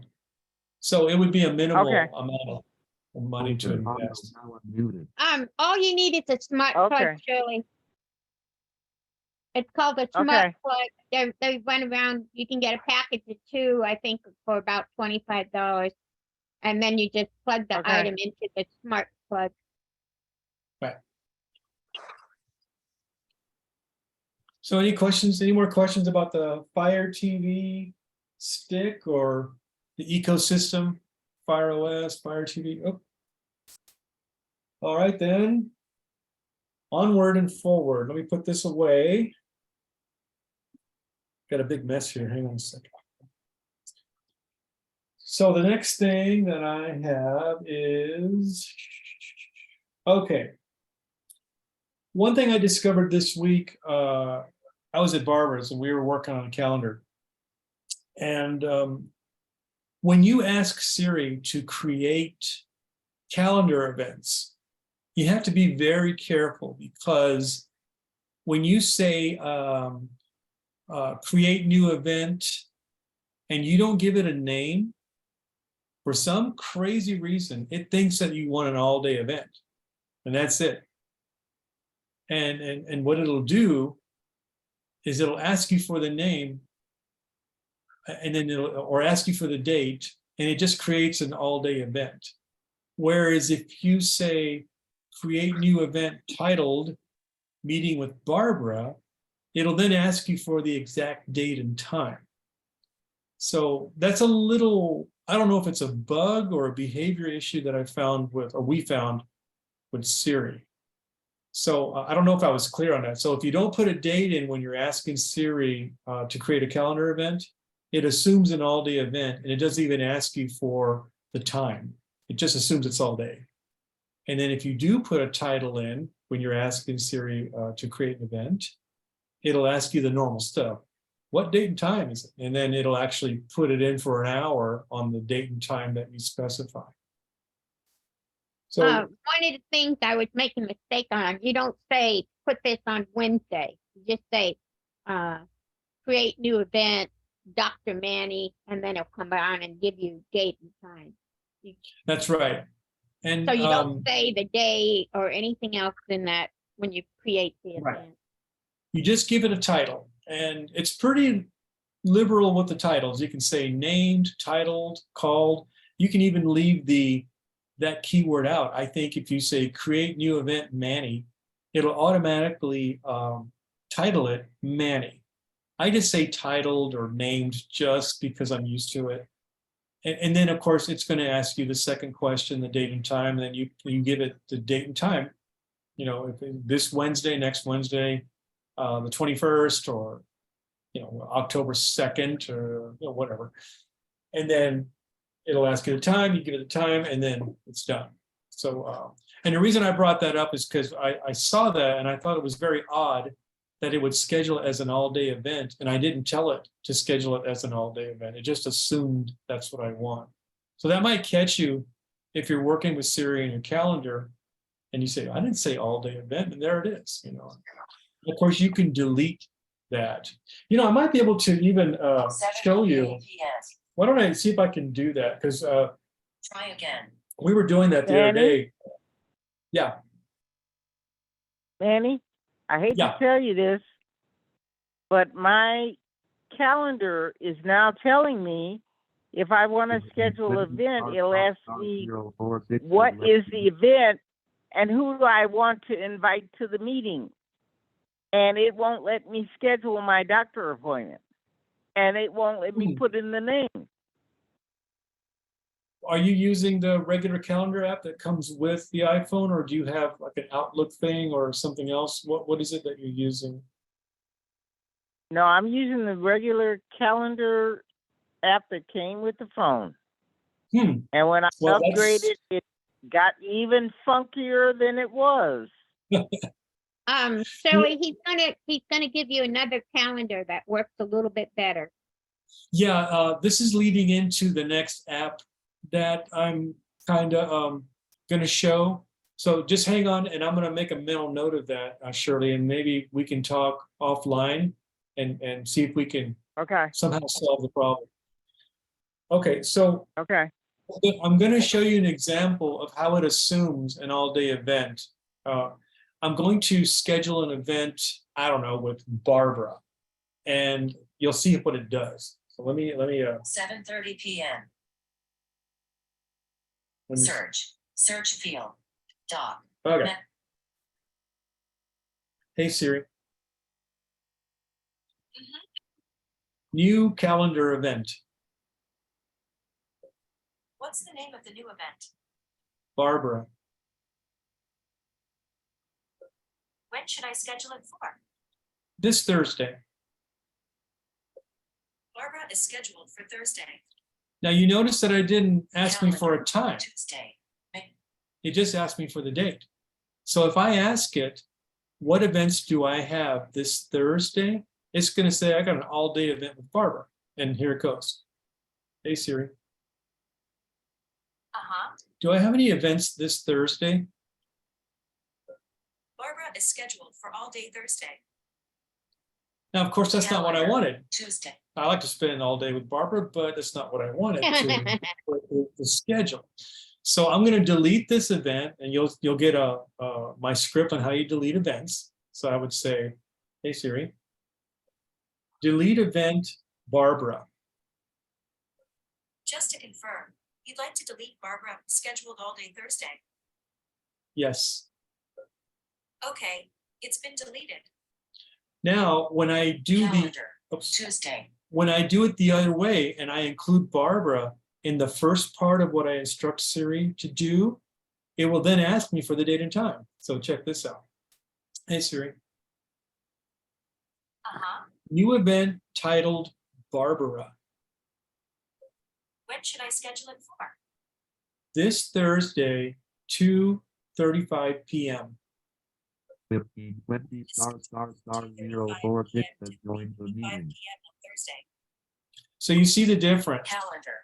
So it would be a minimal amount of money to invest. All you need is a smart plug, Shirley. It's called a smart plug. They run around, you can get a package of 2, I think, for about $25. And then you just plug the item into the smart plug. Right. So any questions, any more questions about the Fire TV stick or the ecosystem, Fire OS, Fire TV? Oh. All right, then. Onward and forward. Let me put this away. Got a big mess here. Hang on a second. So the next thing that I have is, okay. One thing I discovered this week, I was at Barbara's and we were working on a calendar. And when you ask Siri to create calendar events, you have to be very careful because when you say create new event and you don't give it a name, for some crazy reason, it thinks that you want an all-day event, and that's it. And what it'll do is it'll ask you for the name, and then or ask you for the date, and it just creates an all-day event. Whereas if you say create new event titled meeting with Barbara, it'll then ask you for the exact date and time. So that's a little, I don't know if it's a bug or a behavior issue that I found with, or we found with Siri. So I don't know if I was clear on that. So if you don't put a date in when you're asking Siri to create a calendar event, it assumes an all-day event and it doesn't even ask you for the time. It just assumes it's all day. And then if you do put a title in when you're asking Siri to create an event, it'll ask you the normal stuff. What date and time is it? And then it'll actually put it in for an hour on the date and time that you specify. So one of the things I was making a mistake on, you don't say put this on Wednesday. You just say create new event Dr. Manny, and then it'll come on and give you date and time. That's right. And So you don't say the day or anything else in that when you create the Right. event. you just give it a title, and it's pretty liberal with the titles. You can say named, titled, called. You can even leave that keyword out. I think if you say create new event Manny, it'll automatically title it Manny. I just say titled or named just because I'm used to it. And then, of course, it's going to ask you the second question, the date and time, and then you give it the date and time. You know, if this Wednesday, next Wednesday, the 21st, or, you know, October 2nd, or, you know, whatever. And then it'll ask you the time, you give it the time, and then it's done. So, and the reason I brought that up is because I saw that and I thought it was very odd that it would schedule it as an all-day event, and I didn't tell it to schedule it as an all-day event. It just assumed that's what I want. So that might catch you if you're working with Siri in your calendar and you say, I didn't say all-day event, and there it is, you know. Of course, you can delete that. You know, I might be able to even show you. Why don't I see if I can do that? Because Try again. we were doing that the other Manny? day. Yeah, Manny, I hate Yeah. to tell you this, but my calendar is now telling me if I want to schedule an event, it'll ask me what is the event and who do I want to invite to the meeting. And it won't let me schedule my doctor appointment. And it won't let me put in the name. are you using the regular calendar app that comes with the iPhone, or do you have like an Outlook thing or something else? What is it that you're using? No, I'm using the regular calendar app that came with the phone. Hmm. And when I Well, that's- upgraded, it got even funkier than it was. Shirley, he's gonna give you another calendar that works a little bit better. Yeah, this is leading into the next app that I'm kind of going to show. So just hang on, and I'm going to make a mental note of that, Shirley, and maybe we can talk offline and see if we can Okay. somehow solve the problem. Okay, so Okay. I'm going to show you an example of how it assumes an all-day event. I'm going to schedule an event, I don't know, with Barbara, and you'll see what it does. So let me 7:30 p.m. let me- Search field. Doc. okay. Hey Siri. New calendar event, What's the name of the new event? Barbara. When should I schedule it for? This Thursday. Barbara is scheduled for Thursday. Now you notice that I didn't ask me for a Calendar, time. Tuesday. It just asked me for the date. So if I ask it, what events do I have this Thursday? It's going to say I got an all-day event with Barbara. And here it goes. Hey Siri, do I have any events this Thursday? Barbara is scheduled for all day Thursday. Now, of course, that's not what I wanted. Tuesday. I like to spend all day with Barbara, but that's not what I wanted to schedule. So I'm going to delete this event, and you'll get my script on how you delete events. So I would say, hey Siri, delete event Barbara. Just to confirm, you'd like to delete Barbara scheduled all day Thursday. Yes. Okay, it's been deleted. Now, when I do Calendar, oops, Tuesday. when I do it the other way and I include Barbara in the first part of what I instruct Siri to do, it will then ask me for the date and time. So check this out. Hey Siri, new event titled Barbara. When should I schedule it for? This Thursday, 2:35 p.m. 15, 20, ***046 has joined the 5 meeting. p.m. on Thursday. So you see the difference. Calendar.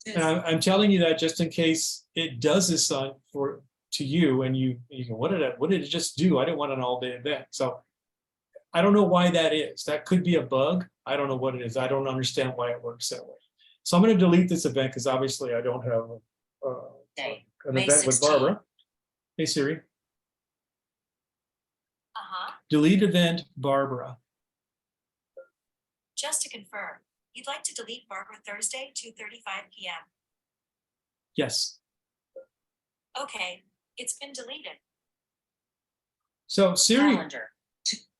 And I'm telling you that just in case it does this to you, and you go, what did it just do? I didn't want an all-day event. So I don't know why that is. That could be a bug. I don't know what it is. I don't understand why it works that way. So I'm going to delete this event because obviously I don't have Day, an May event with 16. Barbara. Hey Siri, Uh-huh. delete event Barbara. Just to confirm, you'd like to delete Barbara Thursday, 2:35 p.m. Yes. Okay, it's been deleted. So Siri, Calendar.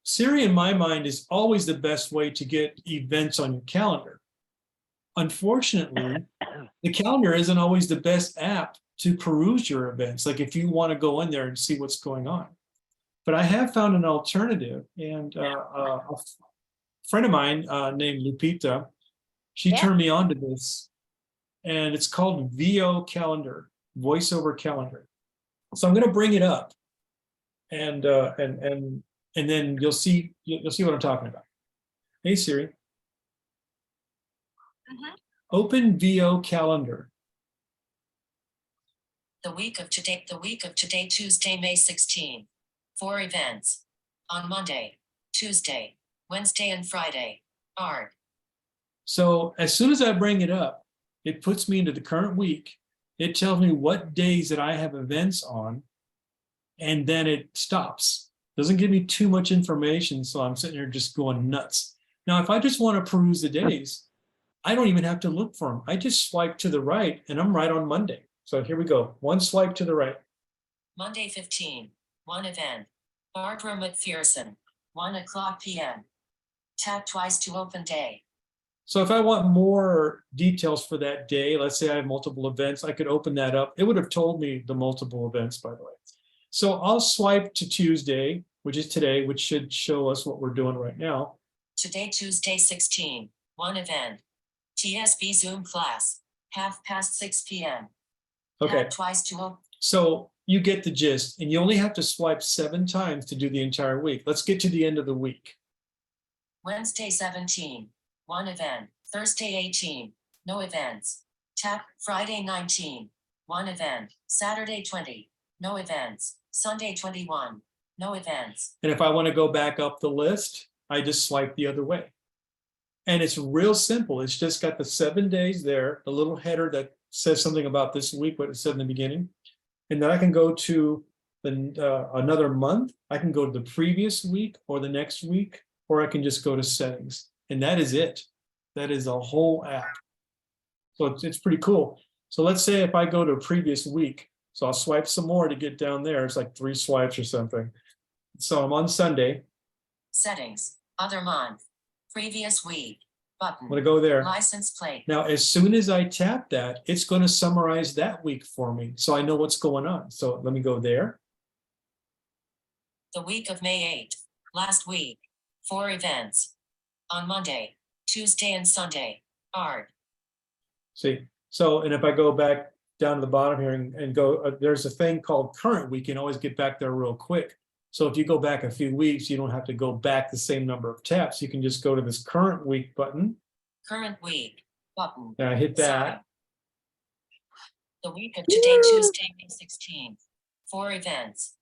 Siri in my mind is always the best way to get events on your calendar. Unfortunately, the calendar isn't always the best app to peruse your events. Like if you want to go in there and see what's going on. But I have found an alternative, and a friend of mine named Lupita, she Yeah. turned me on to this, and it's called VO Calendar, Voice over Calendar. So I'm going to bring it up, and then you'll see what I'm talking about. Hey Siri, Mhm. open VO Calendar. The week of today, Tuesday, May 16. 4 events. On Monday, Tuesday, Wednesday, and Friday. Art. So as soon as I bring it up, it puts me into the current week. It tells me what days that I have events on, and then it stops. Doesn't give me too much information, so I'm sitting here just going nuts. Now, if I just want to peruse the days, I don't even have to look for them. I just swipe to the right, and I'm right on Monday. So here we go. One swipe to the right. Monday 15. 1 event. Barbara McPherson. 1:00 p.m. Tap twice to open day. So if I want more details for that day, let's say I have multiple events, I could open that up. It would have told me the multiple events, by the way. So I'll swipe to Tuesday, which is today, which should show us what we're doing right now. Today, Tuesday 16. 1 event. TSB Zoom class. 6:30 p.m. Okay, Tap twice to open. so you get the gist, and you only have to swipe 7 times to do the entire week. Let's get to the end of the week. Wednesday 17. 1 event. Thursday 18. No events. Tap Friday 19. 1 event. Saturday 20. No events. Sunday 21. No events. And if I want to go back up the list, I just swipe the other way. And it's real simple. It's just got the 7 days there, the little header that says something about this week, what it said in the beginning. And then I can go to another month. I can go to the previous week or the next week, or I can just go to settings. And that is it. That is a whole app. So it's pretty cool. So let's say if I go to a previous week, so I'll swipe some more to get down there. It's like 3 swipes or something. So I'm on Sunday. Settings. Other month. Previous week. I'm Button. going to go there. License plate. Now, as soon as I tap that, it's going to summarize that week for me, so I know what's going on. So let me go there. The week of May 8. Last week. 4 events. On Monday, Tuesday, and Sunday. Art. See, so, and if I go back down to the bottom here and go, there's a thing called current week. You can always get back there real quick. So if you go back a few weeks, you don't have to go back the same number of taps. You can just go to this current week button. Current week. Button. And I hit that. The week of today, Tuesday, May 16th. 4 events.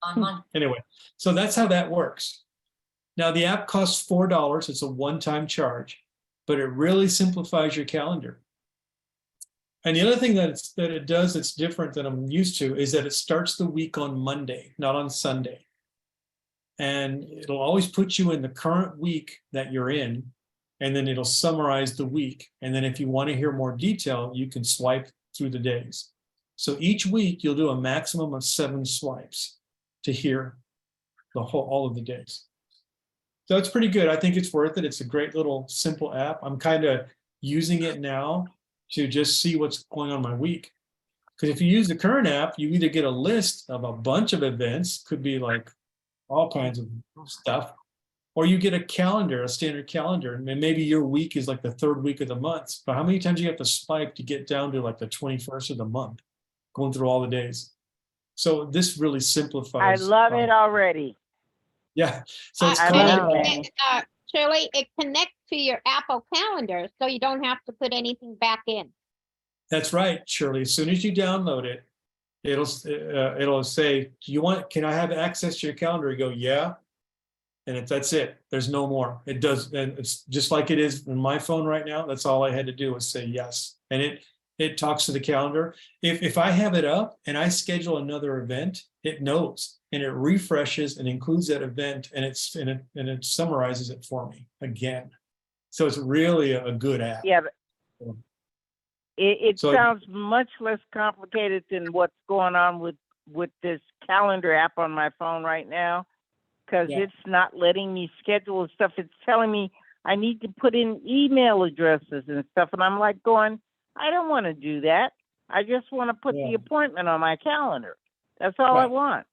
On Monday. Anyway, so that's how that works. Now the app costs $4. It's a one-time charge, but it really simplifies your calendar. And the other thing that it does that's different than I'm used to is that it starts the week on Monday, not on Sunday. And it'll always put you in the current week that you're in, and then it'll summarize the week. And then if you want to hear more detail, you can swipe through the days. So each week you'll do a maximum of 7 swipes to hear all of the days. So it's pretty good. I think it's worth it. It's a great little simple app. I'm kind of using it now to just see what's going on in my week. Because if you use the current app, you either get a list of a bunch of events, could be like all kinds of stuff, or you get a calendar, a standard calendar, and maybe your week is like the 3rd week of the month. But how many times do you have to swipe to get down to like the 21st of the month, going through all the days? So this really I simplifies. love it already. Yeah. So it's I called, love it. Shirley, it connects to your Apple Calendar, so you don't have to put anything back in. that's right, Shirley. As soon as you download it, it'll say, can I have access to your calendar? You go, yeah. And that's it. There's no more. It does, and it's just like it is in my phone right now. That's all I had to do was say yes. And it talks to the calendar. If I have it up and I schedule another event, it knows and it refreshes and includes that event, and it summarizes it for me again. So it's really a good app. Yeah, but it So- sounds much less complicated than what's going on with this calendar app on my phone right now, because Yeah. it's not letting me schedule stuff. It's telling me I need to put in email addresses and stuff, and I'm like going, I don't want to do that. I just want to put the Yeah. appointment on my calendar. That's all I Right. want.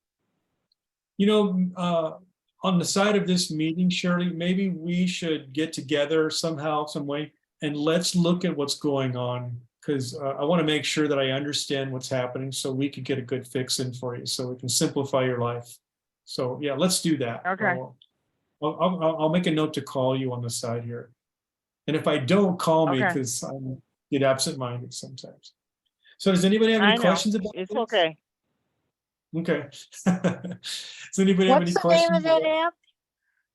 On the side of this meeting, Shirley, maybe we should get together somehow, some way, and let's look at what's going on. Because I want to make sure that I understand what's happening so we can get a good fix in for you, so we can simplify your life. So yeah, let's do that. Okay. I'll make a note to call you on the side here. And if I don't, call me, Okay. because I get absent-minded sometimes. So does anybody have any I know. questions about It's this? okay. Okay. Does anybody have any What's the name questions? of that app?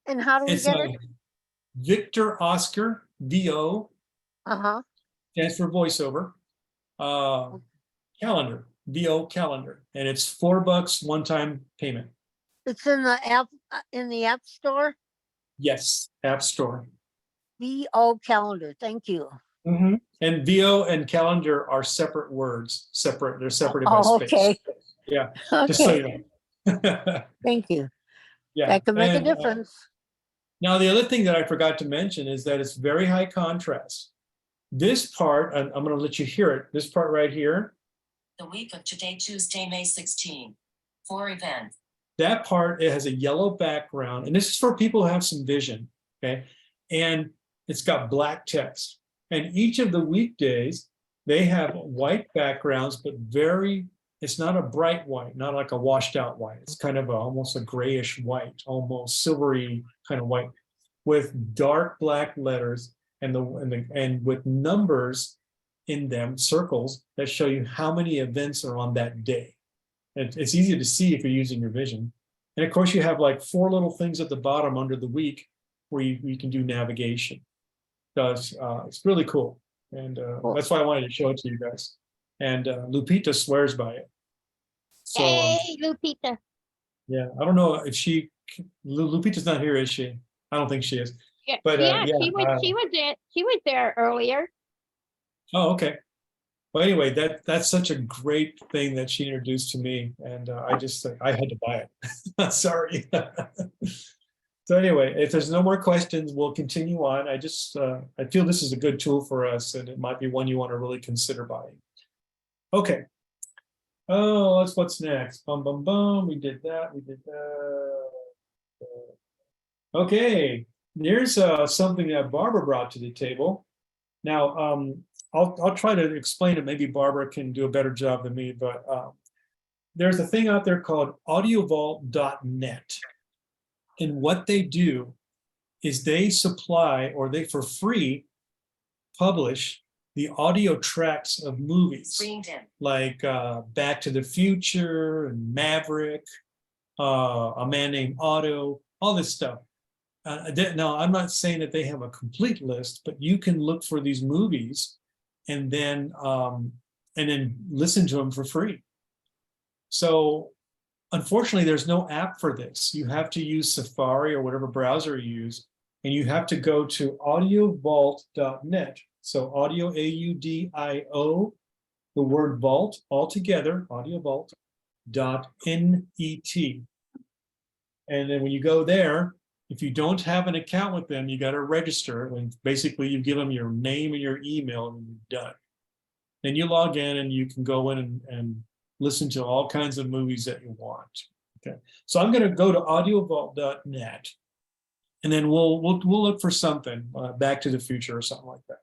And how do we It's get it? Victor Oscar VO, Uh-huh. stands for voiceover. Calendar, VO calendar, and it's $4 one-time payment. It's in the app store. Yes, App Store. VO calendar. Thank you. And VO and calendar are separate words, separate. They're separated by Oh, space. okay. Yeah, just so Okay. you know. Thank you. Yeah. That could make a and, difference. Now, the other thing that I forgot to mention is that it's very high contrast. This part, and I'm going to let you hear it. This part right here, The week of today, Tuesday, May 16. 4 events. that part, it has a yellow background, and this is for people who have some vision, okay? And it's got black text. And each of the weekdays, they have white backgrounds, but it's not a bright white, not like a washed out white. It's kind of almost a grayish white, almost silvery kind of white, with dark black letters and with numbers in them, circles that show you how many events are on that day. It's easy to see if you're using your vision. And of course, you have like 4 little things at the bottom under the week where you can do navigation. It's really cool. And that's why I wanted to show it to you guys. And Lupita swears by it. So, Hey, Lupita. yeah, I don't know if Lupita's not here, is she? I don't think she is. Yeah, But, yeah, yeah, she was there earlier. Oh, okay. Well, anyway, that's such a great thing that she introduced to me, and I had to buy it. Sorry. So anyway, if there's no more questions, we'll continue on. I feel this is a good tool for us, and it might be one you want to really consider buying. Okay. Oh, what's next? Bum bum bum. We did that. Okay. Here's something that Barbara brought to the table. Now, I'll try to explain it. Maybe Barbara can do a better job than me, but there's a thing out there called audiovault.net. And what they do is they supply, or they for free publish the audio tracks of movies Screened in. like Back to the Future and Maverick, A Man Named Otto, all this stuff. Now, I'm not saying that they have a complete list, but you can look for these movies and then listen to them for free. So unfortunately, there's no app for this. You have to use Safari or whatever browser you use, and you have to go to audiovault.net. So audio, AUDIO, the word vault all together, audiovault.net. And then when you go there, if you don't have an account with them, you got to register. And basically, you give them your name and your email, and you're done. Then you log in, and you can go in and listen to all kinds of movies that you want. Okay, so I'm going to go to audiovault.net, and then we'll look for something, Back to the Future or something like that.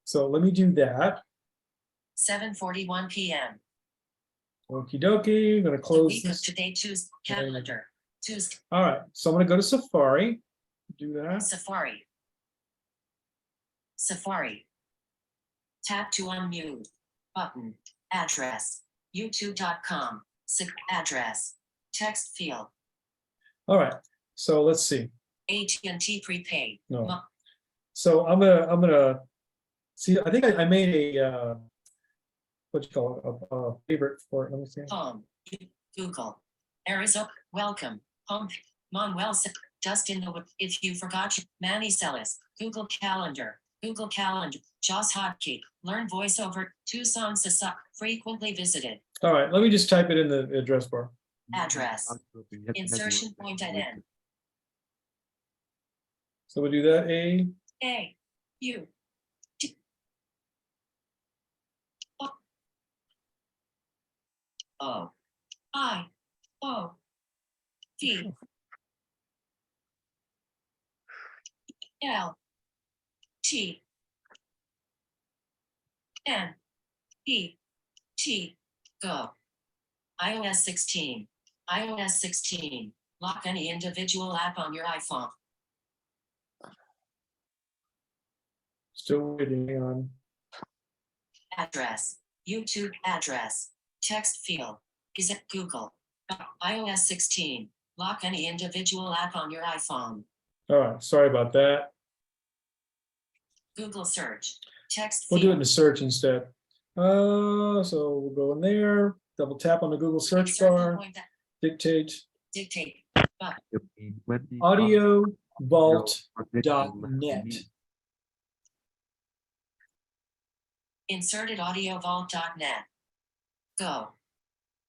So let me do that. 7:41 p.m. Okie dokie. I'm going to The close week of this. today, Tuesday, calendar. Tuesday, All right, so I'm going to go to Safari. Do that. Safari. Safari. Tap to unmute. Button. Address. YouTube.com. Address. Text field. All right, so let's see. AT&T prepaid. No. Mo- So I'm gonna see. I think I made a what you call it, a favorite for it. Let me see. Home. Google. Arizona. Welcome. Home. Manuel. Dustin. If you forgot. Manny Celis. Google Calendar. Google Calendar. Joss Hotkey. Learn voiceover. 2 songs a song. Frequently visited. All right, let me just type it in the address bar. Address. Insertion point at N. So we'll do that. A. A. U. T. O. I. O. T. L. T. N. E. T. Go. iOS 16. iOS 16. Lock any individual app on your iPhone. Still waiting on. Address. YouTube address. Text field. Is it Google? iOS 16. Lock any individual app on your iPhone. All right, sorry about that. Google search. Text We'll do it in field. the search instead. So we'll go in there, double tap on the Google search Circle bar, point that- dictate Dictate. audiovault.net. Inserted audiovault.net. Go.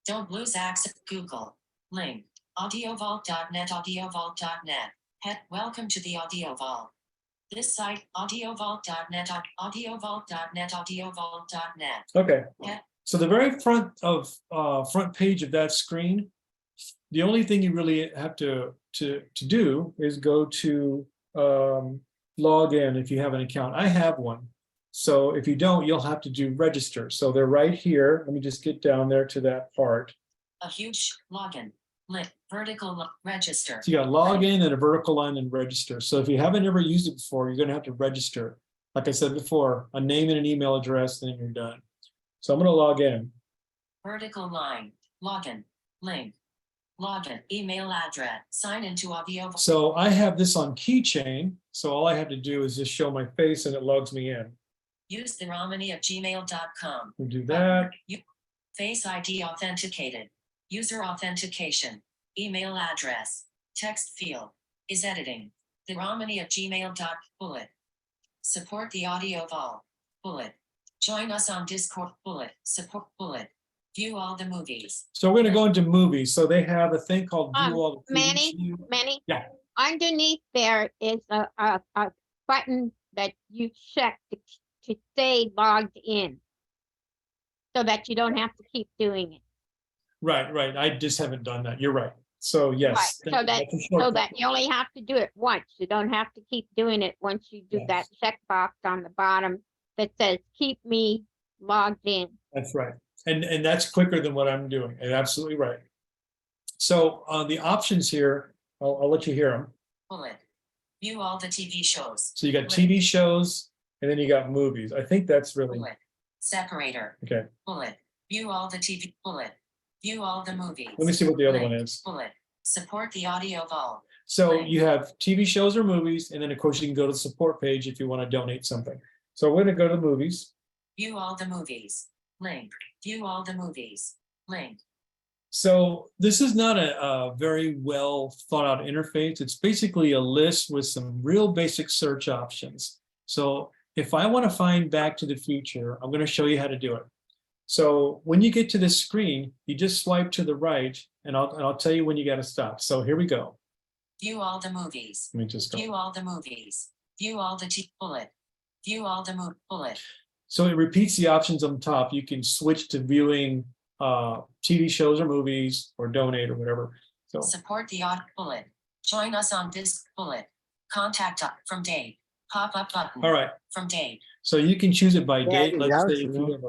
Don't lose access. Google. Link. Audiovault.net. Audiovault.net. Welcome to the Audio Vault. This site, audiovault.net, audiovault.net, audiovault.net. Okay, Yeah. so the very front page of that screen, the only thing you really have to do is go to log in if you have an account. I have one. So if you don't, you'll have to do register. So they're right here. Let me just get down there to that part. A huge login. Link. Vertical register. So you got login and a vertical line and register. So if you haven't ever used it before, you're gonna have to register. Like I said before, a name and an email address, then you're done. So I'm gonna log in. Vertical line. Login. Link. Login. Email address. Sign into audio. So I have this on keychain. So all I have to do is just show my face and it logs me in. Use the Romani@gmail.com. We'll do that. Face ID authenticated. User authentication. Email address. Text field. Is editing. The Romani@gmail.bullet. Support the Audio Vault. Bullet. Join us on Discord. Bullet. Support. Bullet. View all the movies. So we're gonna go into movies. So they have a thing called view all the Manny, movies. Manny? Yeah. Underneath there is a button that you check to stay logged in. So that you don't have to keep doing it. Right. I just haven't done that. You're right. So yes. Right, so that's a So shortcut. that you only have to do it once. You don't have to keep doing it once you do that checkbox on the bottom that says, keep me logged in. That's right. And that's quicker than what I'm doing. And absolutely right. So the options here, I'll let you hear them. Bullet. View all the TV shows. So you got TV shows and then you got movies. I think that's really Bullet. Separator. okay. Bullet. View all the TV. Bullet. View all the movies. Let me see what the other one Link. is. Bullet. Support the Audio Vault. So Right. you have TV shows or movies, and then of course you can go to the support page if you want to donate something. So we're gonna go to the movies. View all the movies. Link. View all the movies. Link. So this is not a very well thought out interface. It's basically a list with some real basic search options. So if I want to find Back to the Future, I'm going to show you how to do it. So when you get to this screen, you just swipe to the right, and I'll tell you when you got to stop. So here we go. View all the movies. Let me just go. View all the movies. View all the bullet. View all the bullet. So it repeats the options on top. You can switch to viewing TV shows or movies or donate or whatever. So Support the bullet. Join us on this bullet. Contact us from date. Pop-up button. all right. From date. So you can choose it by date. Let's yeah, say if you have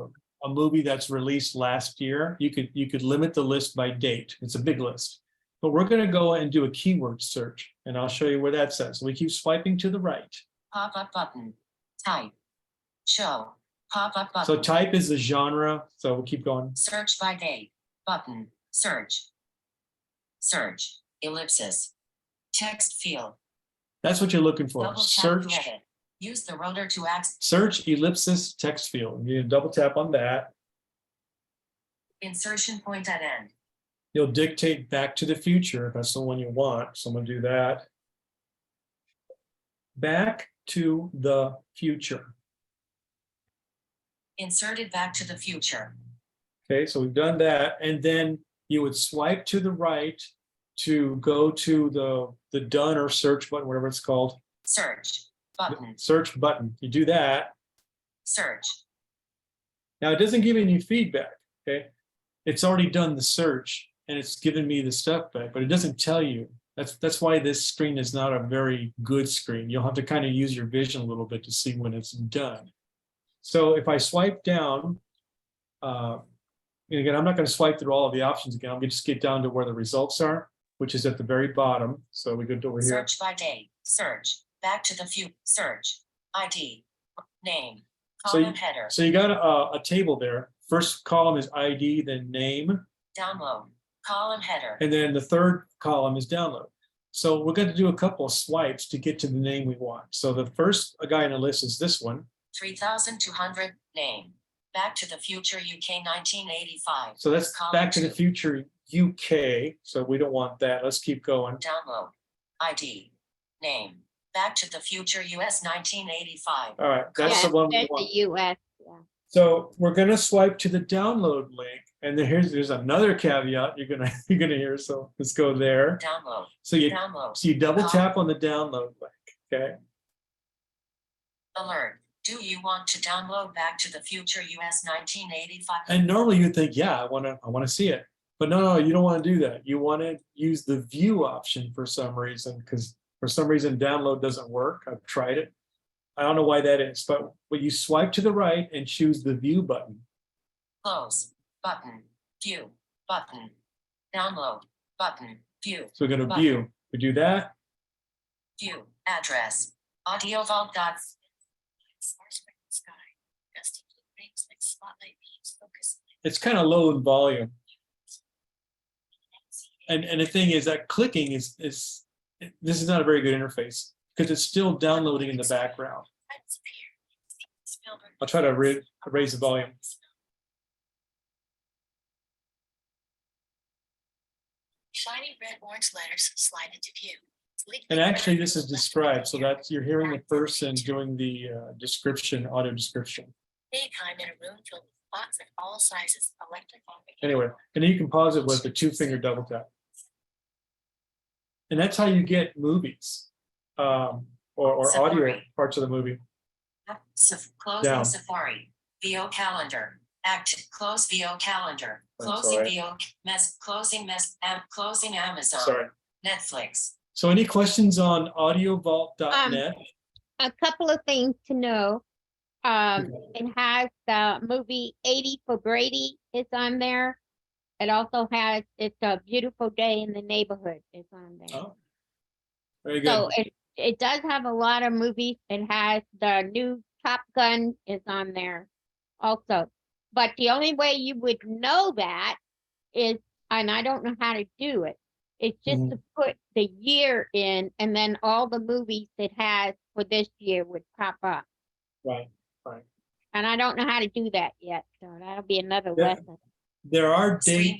a movie that's released last year, you could limit the list by date. It's a big list. But we're going to go and do a keyword search, and I'll show you where that says. So we keep swiping to the right. Pop-up button. Type. Show. Pop-up button. So type is the genre. So we'll keep going. Search by date. Button. Search. Search. Ellipsis. Text field. That's what you're looking for. Double tap to Search, edit. Use the rotor to access. search ellipsis text field. You double tap on that. Insertion point at end. You'll dictate back to the future if that's the one you want. So I'm gonna do that. Back to the future. Inserted back to the future. Okay, so we've done that. And then you would swipe to the right to go to the done or search button, whatever it's called. Search button. Search button. You do that. Search. Now it doesn't give any feedback. Okay. It's already done the search and it's given me the stuff back, but it doesn't tell you. That's why this screen is not a very good screen. You'll have to kind of use your vision a little bit to see when it's done. So if I swipe down, and again, I'm not going to swipe through all of the options again. I'm going to just get down to where the results are, which is at the very bottom. So we go to over here. Search by date. Search. Back to the future. Search. ID. Name. So Column header. So you got a table there. First column is ID, then name. Download. Column header. And then the third column is download. So we're going to do a couple of swipes to get to the name we want. So the first guy in the list is this one. 3200. Name. Back to the Future UK 1985. So that's Column Back to the 2. Future UK. So we don't want that. Let's keep going. Download. ID. Name. Back to the Future US 1985. All right, that's the one we That's want. the US, yeah. So we're going to swipe to the download link, and then there's another caveat you're gonna hear. So let's go there. Download. So you Download. double tap on the download link. Okay. Alert. Do you want to download Back to the Future US 1985? And normally you'd think, yeah, I want to see it, but no, you don't want to do that. You want to use the view option for some reason, because for some reason download doesn't work. I've tried it. I don't know why that is, but when you swipe to the right and choose the view button. Close. Button. View. Button. Download. Button. View. So we're going to Button. view. We do that. View. Address. Audio vault. It's kind of low in volume. And the thing is that clicking is this is not a very good interface because it's still downloading in the background. I'll try to raise the volume. Shiny red orange letters slide into view. And actually this is described, so that you're hearing the person doing the description, audio description. Daytime in a room filled with spots of all sizes, electric. Anyway, and then you can pause it with the 2-finger double tap. And that's how you get movies or audio Safari. parts of the movie. Closing Down. Safari. VO calendar. Close VO calendar. That's Closing all right. VO closing Amazon. Sorry. Netflix. So any questions on audiovault.net? A couple of things to know. It has the movie 80 for Brady is on there. It also has It's a Beautiful Day in the Neighborhood is on there. Oh, very good. So it does have a lot of movies. It has the new Top Gun is on there also. But the only way you would know that is, and I don't know how to do it, it's just to put the year in and then all the movies it has for this year would pop up. Right. And I don't know how to do that yet, so that'll be another Yeah. lesson. There are Screen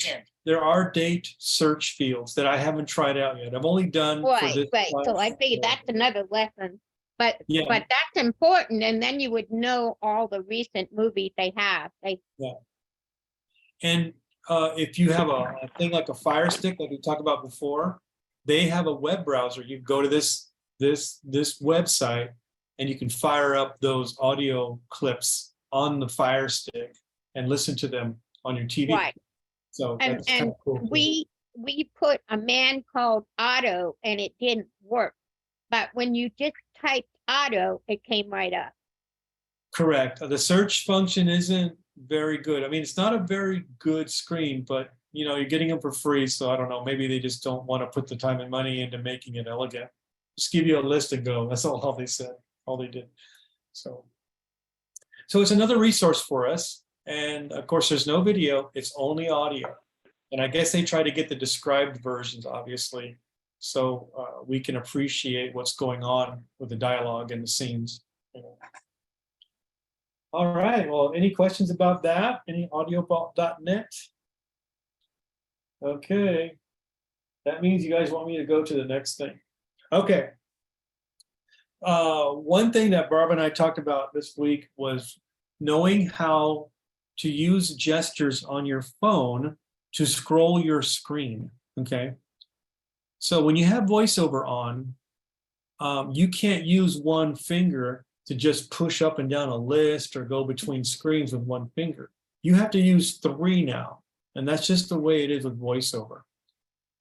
date search fields that I haven't tried out yet. I've only done for Right, this right. So I class. figured that's another lesson. But Yeah. but that's important, and then you would know all the recent movies they have. And if you have a thing like a Fire Stick, like we talked about before, they have a web browser. You go to this website and you can fire up those audio clips on the Fire Stick and listen to them on your TV. Right. So And that's kind of cool. we put a man called Otto and it didn't work. But when you just typed Otto, it came right up. Correct. The search function isn't very good. I mean, it's not a very good screen, but you're getting them for free. So I don't know, maybe they just don't want to put the time and money into making it elegant. Just give you a list and go. That's all they said, all they did. So it's another resource for us. And of course, there's no video, it's only audio. And I guess they try to get the described versions, obviously, so we can appreciate what's going on with the dialogue and the scenes. All right, well, any questions about that? Any audiovault.net? Okay, that means you guys want me to go to the next thing. Okay. One thing that Barb and I talked about this week was knowing how to use gestures on your phone to scroll your screen, okay? So when you have VoiceOver on, you can't use one finger to just push up and down a list or go between screens with one finger. You have to use 3 now, and that's just the way it is with VoiceOver.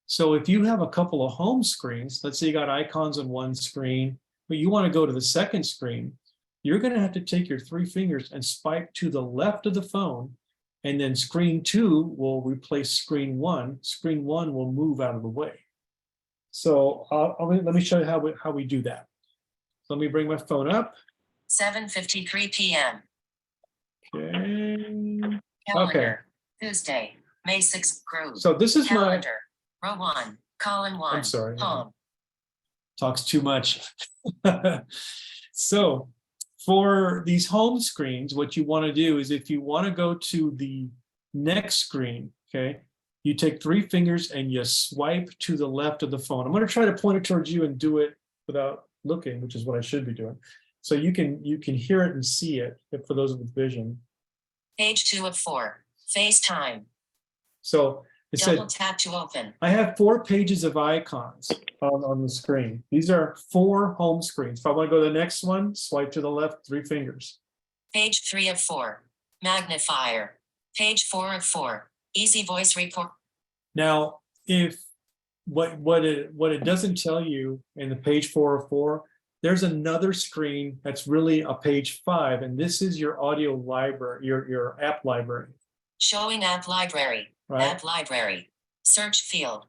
So if you have a couple of home screens, let's say you got icons on one screen, but you want to go to the second screen, you're going to have to take your 3 fingers and swipe to the left of the phone, and then screen 2 will replace screen 1. Screen 1 will move out of the way. So let me show you how we do that. Let me bring my phone up. 7:53 p.m. Okay. Calendar. Tuesday, May 6th. Group. So this is Calendar. Row 1, column 1. I'm sorry. Home. Talks too much. So for these home screens, what you want to do is if you want to go to the next screen, okay, you take 3 fingers and you swipe to the left of the phone. I'm going to try to point it towards you and do it without looking, which is what I should be doing. So you can hear it and see it for those with vision. Page 2 of 4. FaceTime. So it Double said, tap to open. I have 4 pages of icons on the screen. These are 4 home screens. If I want to go to the next one, swipe to the left, 3 fingers. Page 3 of 4. Magnifier. Page 4 of 4. Easy voice report. Now, if what it doesn't tell you in the page 4 of 4, there's another screen that's really a page 5, and this is your audio library, your app library. Showing app library. Right. App library. Search field.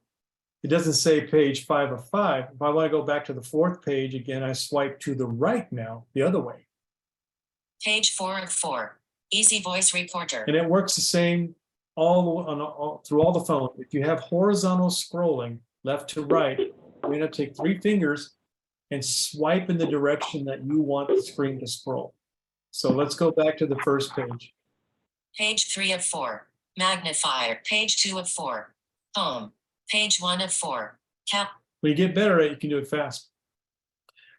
It doesn't say page 5 of 5. If I want to go back to the 4th page again, I swipe to the right now, the other way. Page 4 of 4. Easy voice reporter. And it works the same through all the phone. If you have horizontal scrolling left to right, you're going to take 3 fingers and swipe in the direction that you want the screen to scroll. So let's go back to the first page. Page 3 of 4. Magnifier. Page 2 of 4. Home. Page 1 of 4. Cap. When you get better at it, you can do it fast.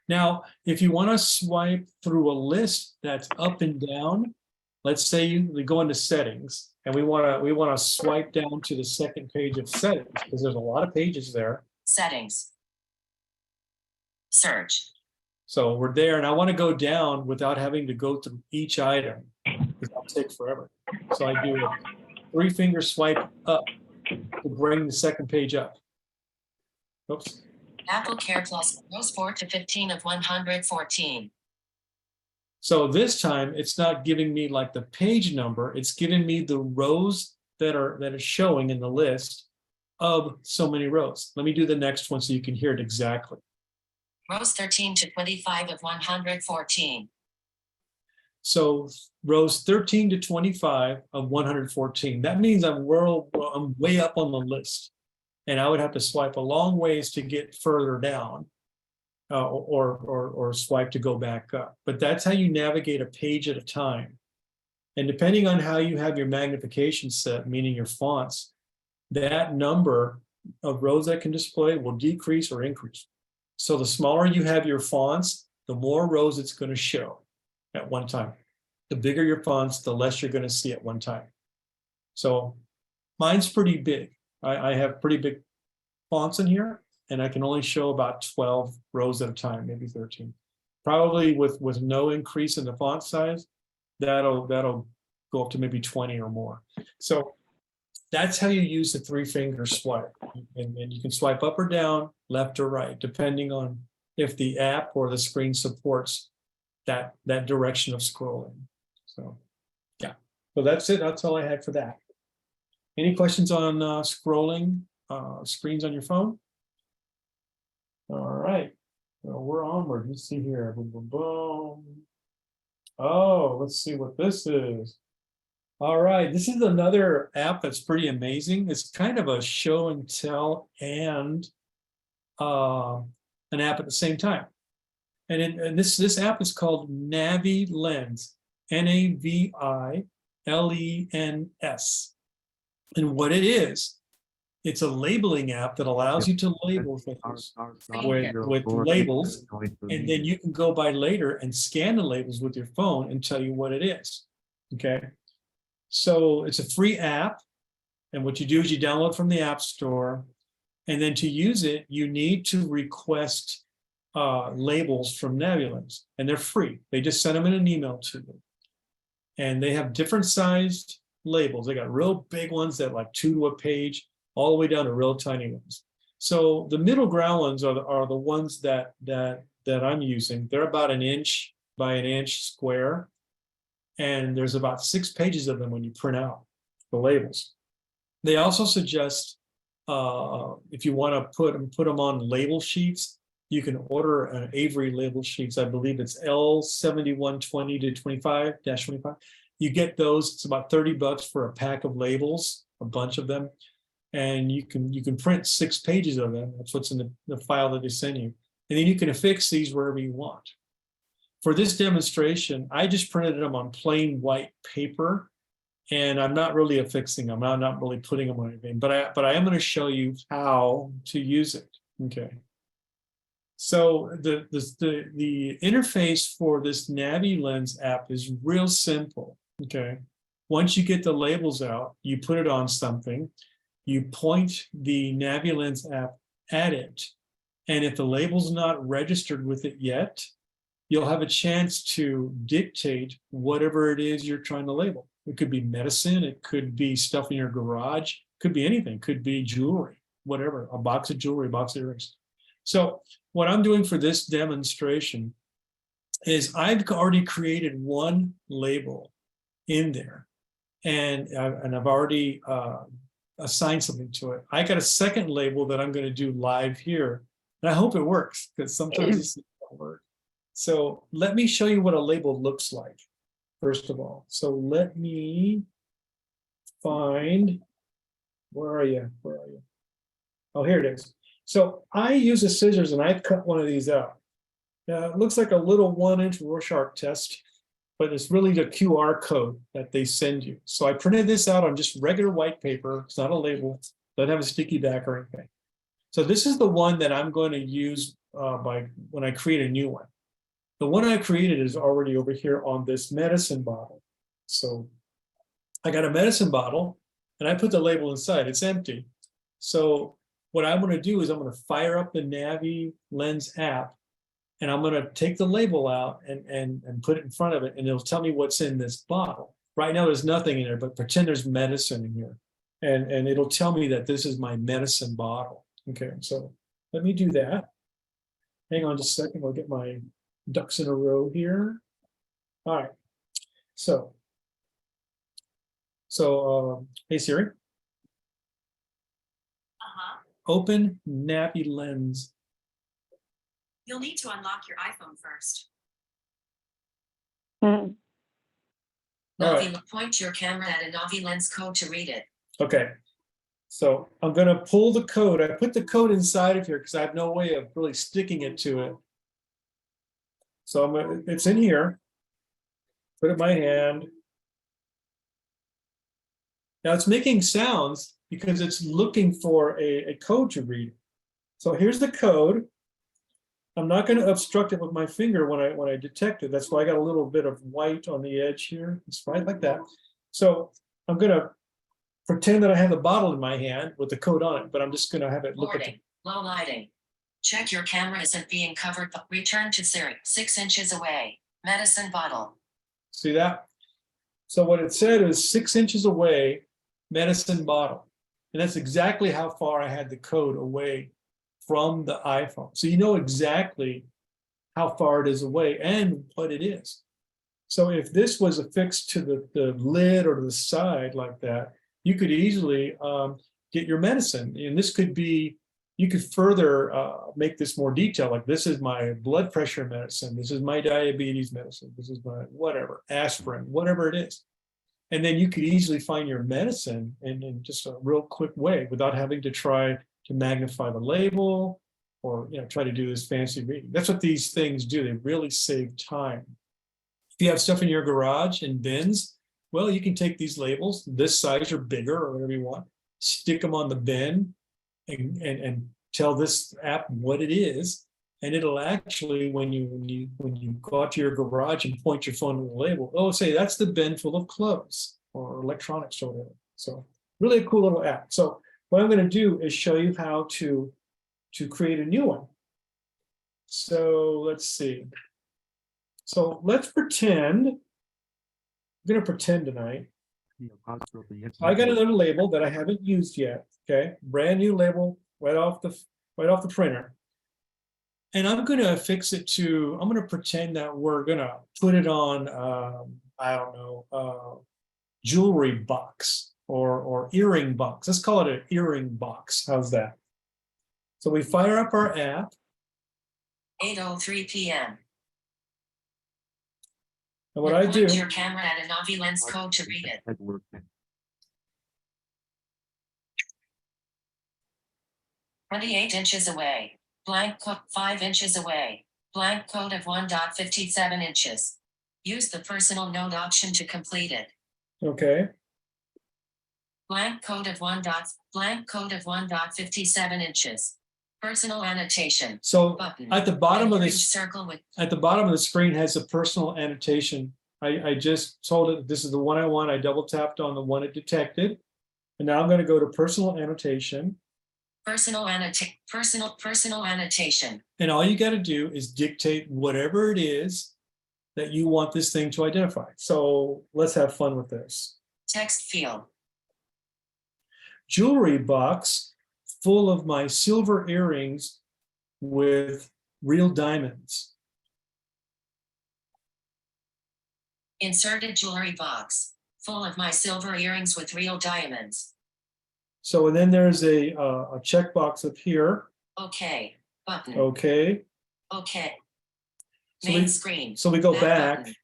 Now, if you want to swipe through a list that's up and down, let's say we go into settings and we want to swipe down to the second page of settings because there's a lot of pages there. Settings. Search. So we're there, and I want to go down without having to go through each item because that'll take forever. So I do a 3-finger swipe up to bring the second page up. Oops. Apple Care Plus. Rows 4 to 15 of 114. So this time it's not giving me like the page number, it's giving me the rows that are showing in the list of so many rows. Let me do the next one so you can hear it exactly. Rows 13 to 25 of 114. So rows 13 to 25 of 114. That means I'm way up on the list, and I would have to swipe a long ways to get further down, or swipe to go back up. But that's how you navigate a page at a time. And depending on how you have your magnification set, meaning your fonts, that number of rows that can display will decrease or increase. So the smaller you have your fonts, the more rows it's going to show at one time. The bigger your fonts, the less you're going to see at one time. So mine's pretty big. I have pretty big fonts in here, and I can only show about 12 rows at a time, maybe 13. Probably with no increase in the font size, that'll go up to maybe 20 or more. So that's how you use the 3-finger swipe. And you can swipe up or down, left or right, depending on if the app or the screen supports that direction of scrolling. So yeah, so that's it. That's all I had for that. Any questions on scrolling screens on your phone? All right, well, we're onward. Let's see here. Boom, boom, boom. Oh, let's see what this is. All right, this is another app that's pretty amazing. It's kind of a show and tell and an app at the same time. And this app is called Navi Lens, NAVILENS. And what it is, it's a labeling app that allows you to label things with labels, and then you can go by later and scan the labels with your phone and tell you what it is. Okay. So it's a free app. And what you do is you download from the App Store. And then to use it, you need to request labels from Navulens, and they're free. They just send them in an email to you. And they have different sized labels. They got real big ones that like 2 to a page, all the way down to real tiny ones. So the middle ground ones are the ones that I'm using. They're about 1 inch by 1 inch square. And there's about 6 pages of them when you print out the labels. They also suggest if you want to put them on label sheets, you can order an Avery label sheets. I believe it's L7120 to 25-25. You get those. It's about $30 for a pack of labels, a bunch of them, and you can print 6 pages of them. That's what's in the file that they send you, and then you can affix these wherever you want. For this demonstration, I just printed them on plain white paper. And I'm not really affixing them. I'm not really putting them on anything, but I am going to show you how to use it. Okay. So the interface for this Navi Lens app is real simple. Okay. Once you get the labels out, you put it on something, you point the Navi Lens app at it, and if the label's not registered with it yet, you'll have a chance to dictate whatever it is you're trying to label. It could be medicine, it could be stuff in your garage, could be anything, could be jewelry, whatever, a box of jewelry, a box of earrings. So what I'm doing for this demonstration is I've already created one label in there, and I've already assigned something to it. I got a second label that I'm going to do live here, and I hope it works, because sometimes this doesn't work. So let me show you what a label looks like. First of all, so let me find, where are you? Oh, here it is. So I use a scissors and I cut one of these out. Now it looks like a little 1-inch Rorschach test, but it's really the QR code that they send you. So I printed this out on just regular white paper. It's not a label, doesn't have a sticky back or anything. So this is the one that I'm going to use when I create a new one. The one I created is already over here on this medicine bottle. So I got a medicine bottle and I put the label inside. It's empty. So what I'm going to do is I'm going to fire up the Navi Lens app, and I'm going to take the label out and put it in front of it, and it'll tell me what's in this bottle. Right now there's nothing in there, but pretend there's medicine in here. And it'll tell me that this is my medicine bottle. Okay, so let me do that. Hang on just a second, I'll get my ducks in a row here. All right. So hey Siri. Open Navi Lens. You'll need to unlock your iPhone first. Mhm. Point your camera at a Navi Lens code to read it. Okay. So I'm going to pull the code. I put the code inside of here because I have no way of really sticking it to it. So it's in here. Put it in my hand. Now it's making sounds because it's looking for a code to read. So here's the code. I'm not going to obstruct it with my finger when I detect it. That's why I got a little bit of white on the edge here. It's right like that. So I'm going to pretend that I have the bottle in my hand with the code on it, but I'm just going to have it look at it. Low lighting. Check your camera isn't being covered, but return to Siri. 6 inches away. Medicine bottle. See that? So what it said is 6 inches away, medicine bottle. And that's exactly how far I had the code away from the iPhone. So you know exactly how far it is away and what it is. So if this was affixed to the lid or to the side like that, you could easily get your medicine. And this could be, you could further make this more detailed. Like this is my blood pressure medicine. This is my diabetes medicine. This is my whatever, aspirin, whatever it is. And then you could easily find your medicine in just a real quick way without having to try to magnify the label or, you know, try to do this fancy reading. That's what these things do. They really save time. If you have stuff in your garage in bins, well, you can take these labels, this size or bigger or whatever you want, stick them on the bin and tell this app what it is. And it'll actually, when you go out to your garage and point your phone to the label, it'll say that's the bin full of clothes or electronics or whatever. So really a cool little app. So what I'm going to do is show you how to create a new one. So let's see. So let's pretend, I'm going to pretend tonight. The apostrophe is I got another label that I haven't used yet. Okay, brand new label right off the printer. And I'm going to affix it to, I'm going to pretend that we're going to put it on, I don't know, jewelry box or earring box. Let's call it an earring box. How's that? So we fire up our app. 8:03 p.m. And what I do, Point your camera at a Navi lens code to read it. Edward. 28 inches away. Blank code 5 inches away. Blank code of 1.57 inches. Use the personal note option to complete it. okay, Blank code of 1.57 inches. Personal annotation. so Button. at the bottom of An this, orange circle with at the bottom of the screen has a personal annotation. I just told it this is the one I want. I double tapped on the one it detected. And now I'm going to go to personal annotation. personal annotation. And all you got to do is dictate whatever it is that you want this thing to identify. So let's have fun with this. Text field. Jewelry box full of my silver earrings with real diamonds. Inserted jewelry box. Full of my silver earrings with real diamonds. So and then there's a checkbox up here. Okay. Button. Okay. Okay. So Main we- screen. So we go Back back button.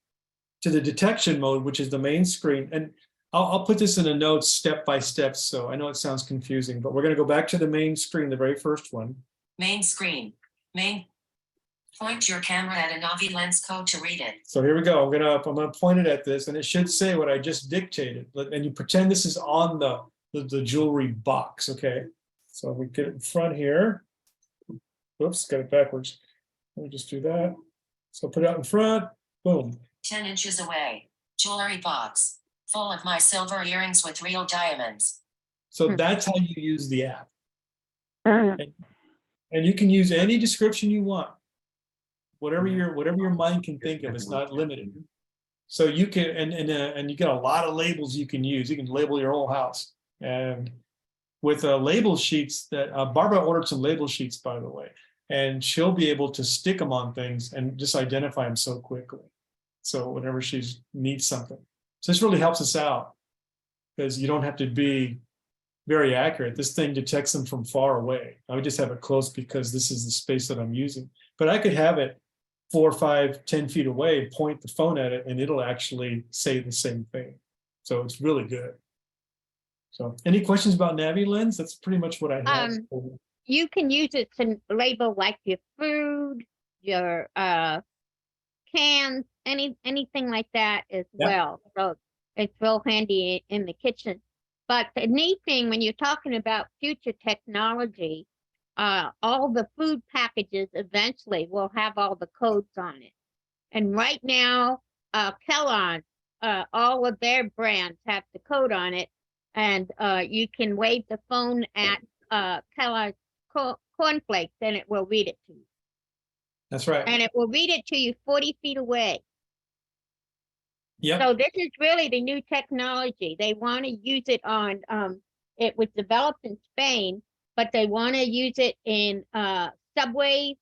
to the detection mode, which is the main screen. And I'll put this in a note step by step. So I know it sounds confusing, but we're going to go back to the main screen, the very first one. Main screen. Main. Point your camera at a Navi lens code to read it. So here we go. I'm gonna point it at this, and it should say what I just dictated. And you pretend this is on the jewelry box. Okay. So we get it in front here. Oops, got it backwards. Let me just do that. So put it out in front. Boom. 10 inches away. Jewelry box. Full of my silver earrings with real diamonds. So that's how you use the app. Mhm. And you can use any description you want. Whatever your mind can think of, it's not limited. So you can, and you get a lot of labels you can use. You can label your whole house. And with label sheets that Barbara ordered some label sheets, by the way, and she'll be able to stick them on things and just identify them so quickly. So whenever she needs something. So this really helps us out because you don't have to be very accurate. This thing detects them from far away. I would just have it close because this is the space that I'm using. But I could have it 4, 5, 10 feet away, point the phone at it, and it'll actually say the same thing. So it's really good. So any questions about Navi Lens? That's pretty much what I have. You can use it to label like your food, your cans, anything like that as Yep. well. So it's real handy in the kitchen. But the neat thing when you're talking about future technology, all the food packages eventually will have all the codes on it. And right now, Kellogg, all of their brands have the code on it. And you can wave the phone at Kellogg's cornflakes and it will read it to you. That's right. And it will read it to you 40 feet away. Yep. So this is really the new technology. They want to use it on, it was developed in Spain, but they want to use it in subway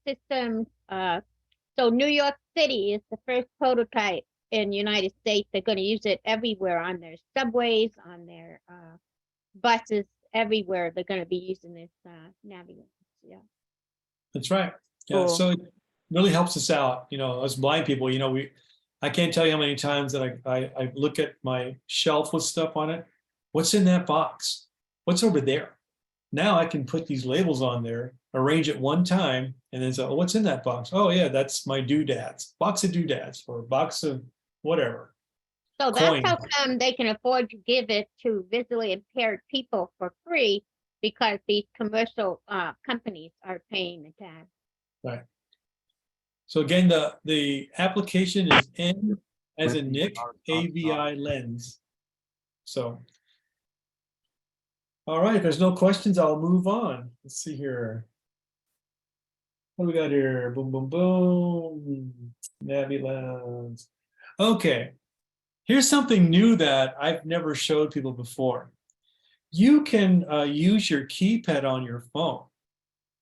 systems. So New York City is the first prototype in the United States. They're going to use it everywhere on their subways, on their buses, everywhere. They're going to be using this navigation. Yeah. That's right. Yeah. Cool. So it really helps us out. You know, as blind people, you know, I can't tell you how many times that I look at my shelf with stuff on it. What's in that box? What's over there? Now I can put these labels on there, arrange it one time, and then say, oh, what's in that box? Oh yeah, that's my doodads, box of doodads, or a box of whatever. So that's how Coin. come they can afford to give it to visually impaired people for free, because these commercial companies are paying the tax. Right. So again, the application is N as in Nick, AVI lens. So, all right, if there's no questions, I'll move on. Let's see here. What do we got here? Boom, boom, boom. Navi lens. Okay. Here's something new that I've never showed people before. You can use your keypad on your phone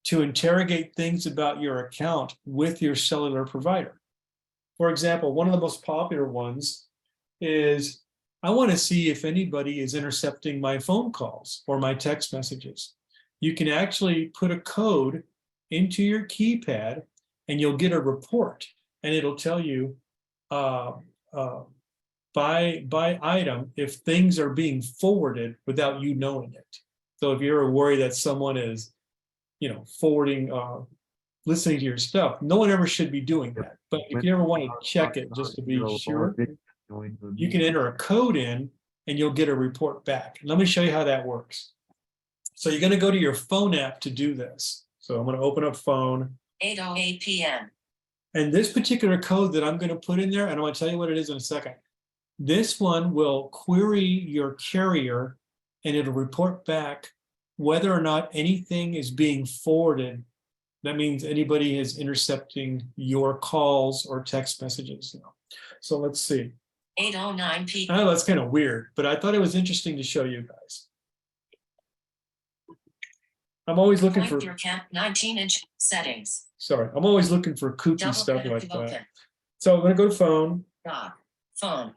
to interrogate things about your account with your cellular provider. For example, one of the most popular ones is, I want to see if anybody is intercepting my phone calls or my text messages. You can actually put a code into your keypad and you'll get a report, and it'll tell you by item if things are being forwarded without you knowing it. So if you're worried that someone is, forwarding, listening to your stuff, no one ever should be doing that. But if you ever want to check it just to be sure, you can enter a code in and you'll get a report back. Let me show you how that works. So you're going to go to your phone app to do this. So I'm going to open up phone. 8:08 p.m. And this particular code that I'm going to put in there, and I'm going to tell you what it is in a second. This one will query your carrier and it'll report back whether or not anything is being forwarded. That means anybody is intercepting your calls or text messages. So let's see. 8:09 p.m. Oh, that's kind of weird, but I thought it was interesting to show you guys. I'm always looking for, Your camp 19-inch settings. sorry, I'm always looking for kooky Double stuff click like to open. that. So I'm going to go to phone. Dock. Phone.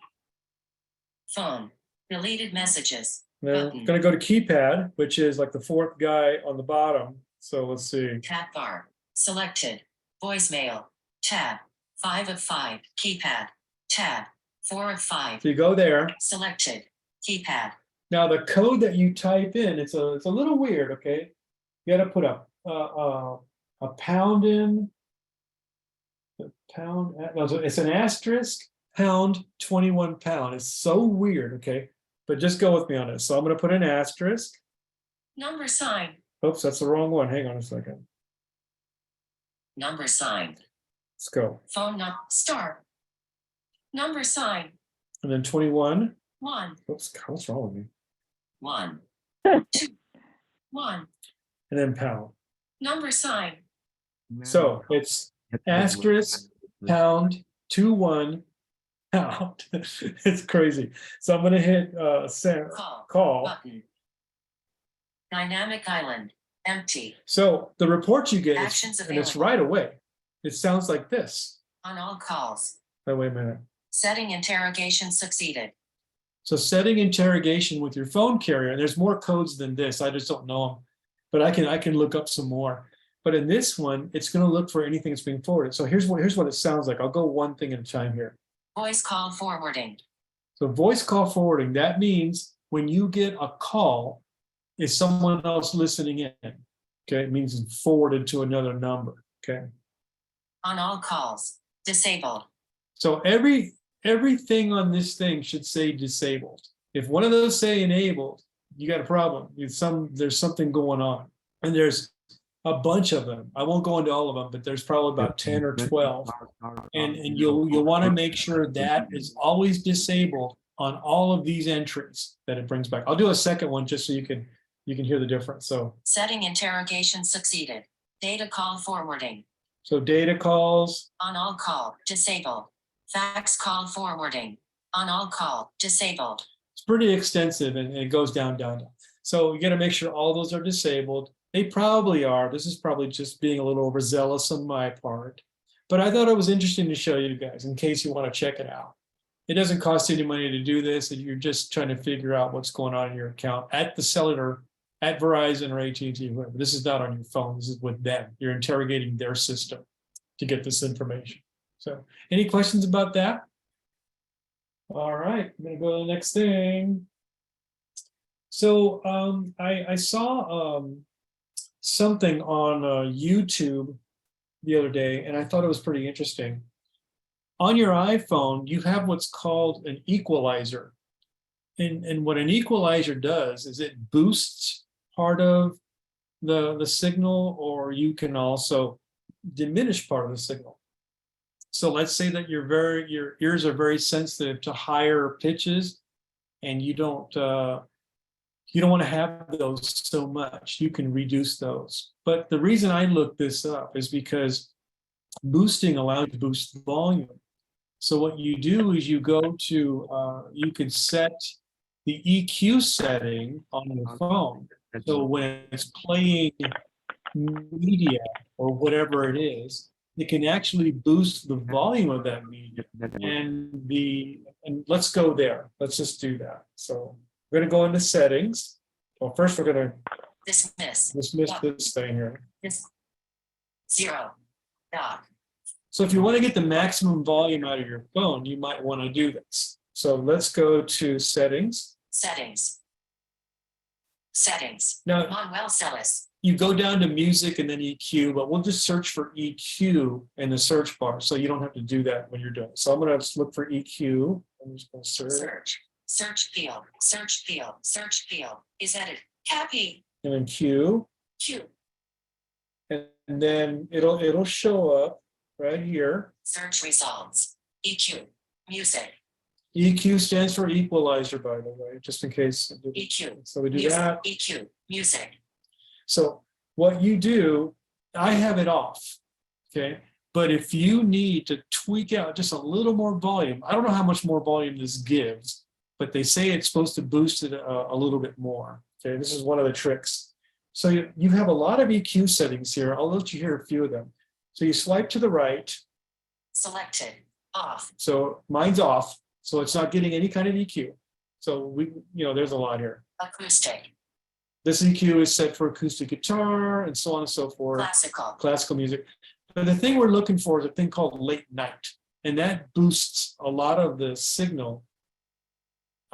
Phone. Deleted messages. Then I'm Button. going to go to keypad, which is like the fourth guy on the bottom. So let's see. Tab bar. Selected. Voicemail. Tab. 5 of 5. Keypad. Tab. 4 of 5. So you go there. Selected. Keypad. Now the code that you type in, it's a little weird. Okay, you got to put a pound in. The pound. No, it's an asterisk pound 21 pound. It's so weird. Okay, but just go with me on this. So I'm going to put an asterisk. Number sign. Oops, that's the wrong one. Hang on a second. Number sign. Let's go. Phone star. Number sign. And then 21. 1. Oops, God, what's wrong with me? 1. 2. 1. And then pound. Number sign. So it's asterisk pound 21 pound. It's crazy. So I'm going to hit send call. Button. Dynamic island. Empty. So the report you get Actions is, and it's available. right away. It sounds like this. On all calls. Oh, wait a minute. Setting interrogation succeeded. So setting interrogation with your phone carrier, and there's more codes than this. I just don't know them, but I can look up some more. But in this one, it's going to look for anything that's being forwarded. So here's what it sounds like. I'll go one thing at a time here. Voice call forwarding. So voice call forwarding, that means when you get a call, is someone else listening in? Okay, it means it's forwarded to another number. Okay. On all calls. Disabled. So everything on this thing should say disabled. If one of those say enabled, you got a problem. There's something going on. And there's a bunch of them. I won't go into all of them, but there's probably about 10 or 12. And you'll want to make sure that is always disabled on all of these entries that it brings back. I'll do a second one just so you can hear the difference. So Setting interrogation succeeded. Data call forwarding. so data calls, On all call. Disabled. Fax call forwarding. On all call. Disabled. it's pretty extensive and it goes down. So you got to make sure all those are disabled. They probably are. This is probably just being a little overzealous on my part. But I thought it was interesting to show you guys in case you want to check it out. It doesn't cost any money to do this, and you're just trying to figure out what's going on in your account at the cellular, at Verizon or AT&T, whoever. This is not on your phone. This is with them. You're interrogating their system to get this information. So any questions about that? All right, I'm going to go to the next thing. So I saw something on YouTube the other day, and I thought it was pretty interesting. On your iPhone, you have what's called an equalizer. And what an equalizer does is it boosts part of the signal, or you can also diminish part of the signal. So let's say that your ears are very sensitive to higher pitches, and you don't want to have those so much. You can reduce those. But the reason I looked this up is because boosting allows you to boost the volume. So what you do is you go to, you can set the EQ setting on your phone. So when it's playing media or whatever it is, it can actually boost the volume of that media. And let's go there. Let's just do that. So we're gonna go into settings. Well, first we're gonna Dismiss. dismiss this thing here. Zero. Dock. So if you want to get the maximum volume out of your phone, you might want to do this. So let's go to settings. Settings. Settings. Now Manuel Celis. you go down to music and then EQ, but we'll just search for EQ in the search bar. So you don't have to do that when you're doing it. So I'm going to look for EQ. I'm just going to search. Search. Search field. Search field. Search field is edit. Happy. And then Q. Q. And then it'll show up right here. Search results. EQ. Music. EQ stands for equalizer, by the way, just in case. EQ. So we do Music. that. EQ. Music. So what you do, I have it off, okay? But if you need to tweak out just a little more volume, I don't know how much more volume this gives, but they say it's supposed to boost it a little bit more, okay? This is one of the tricks. So you have a lot of EQ settings here. I'll let you hear a few of them. So you swipe to the right. Selected. Off. So mine's off, so it's not getting any kind of EQ. So there's a lot here. Acoustic. This EQ is set for acoustic guitar and so on and so forth. Classical music. But the thing we're looking for is a thing called late night. And that boosts a lot of the signal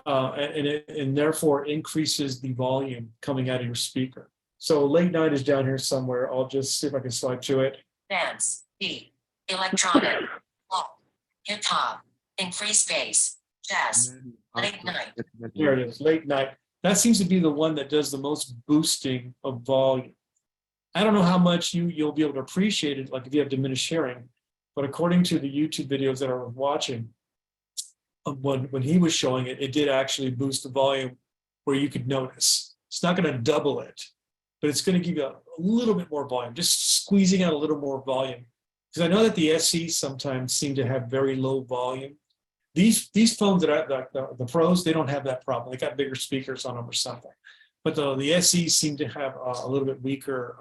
and therefore increases the volume coming out of your speaker. So late night is down here somewhere. I'll just see if I can swipe to it. Dance, beat, electronic, pop, hip hop, increased bass, jazz, late night. Here it is, late night. That seems to be the one that does the most boosting of volume. I don't know how much you'll be able to appreciate it, like if you have diminished hearing, but according to the YouTube videos that I was watching, when he was showing it, it did actually boost the volume where you could notice. It's not going to double it, but it's going to give you a little bit more volume, just squeezing out a little more volume. Because I know that the SE sometimes seem to have very low volume. These phones the pros, they don't have that problem. They got bigger speakers on them or something. But the SEs seem to have a little bit weaker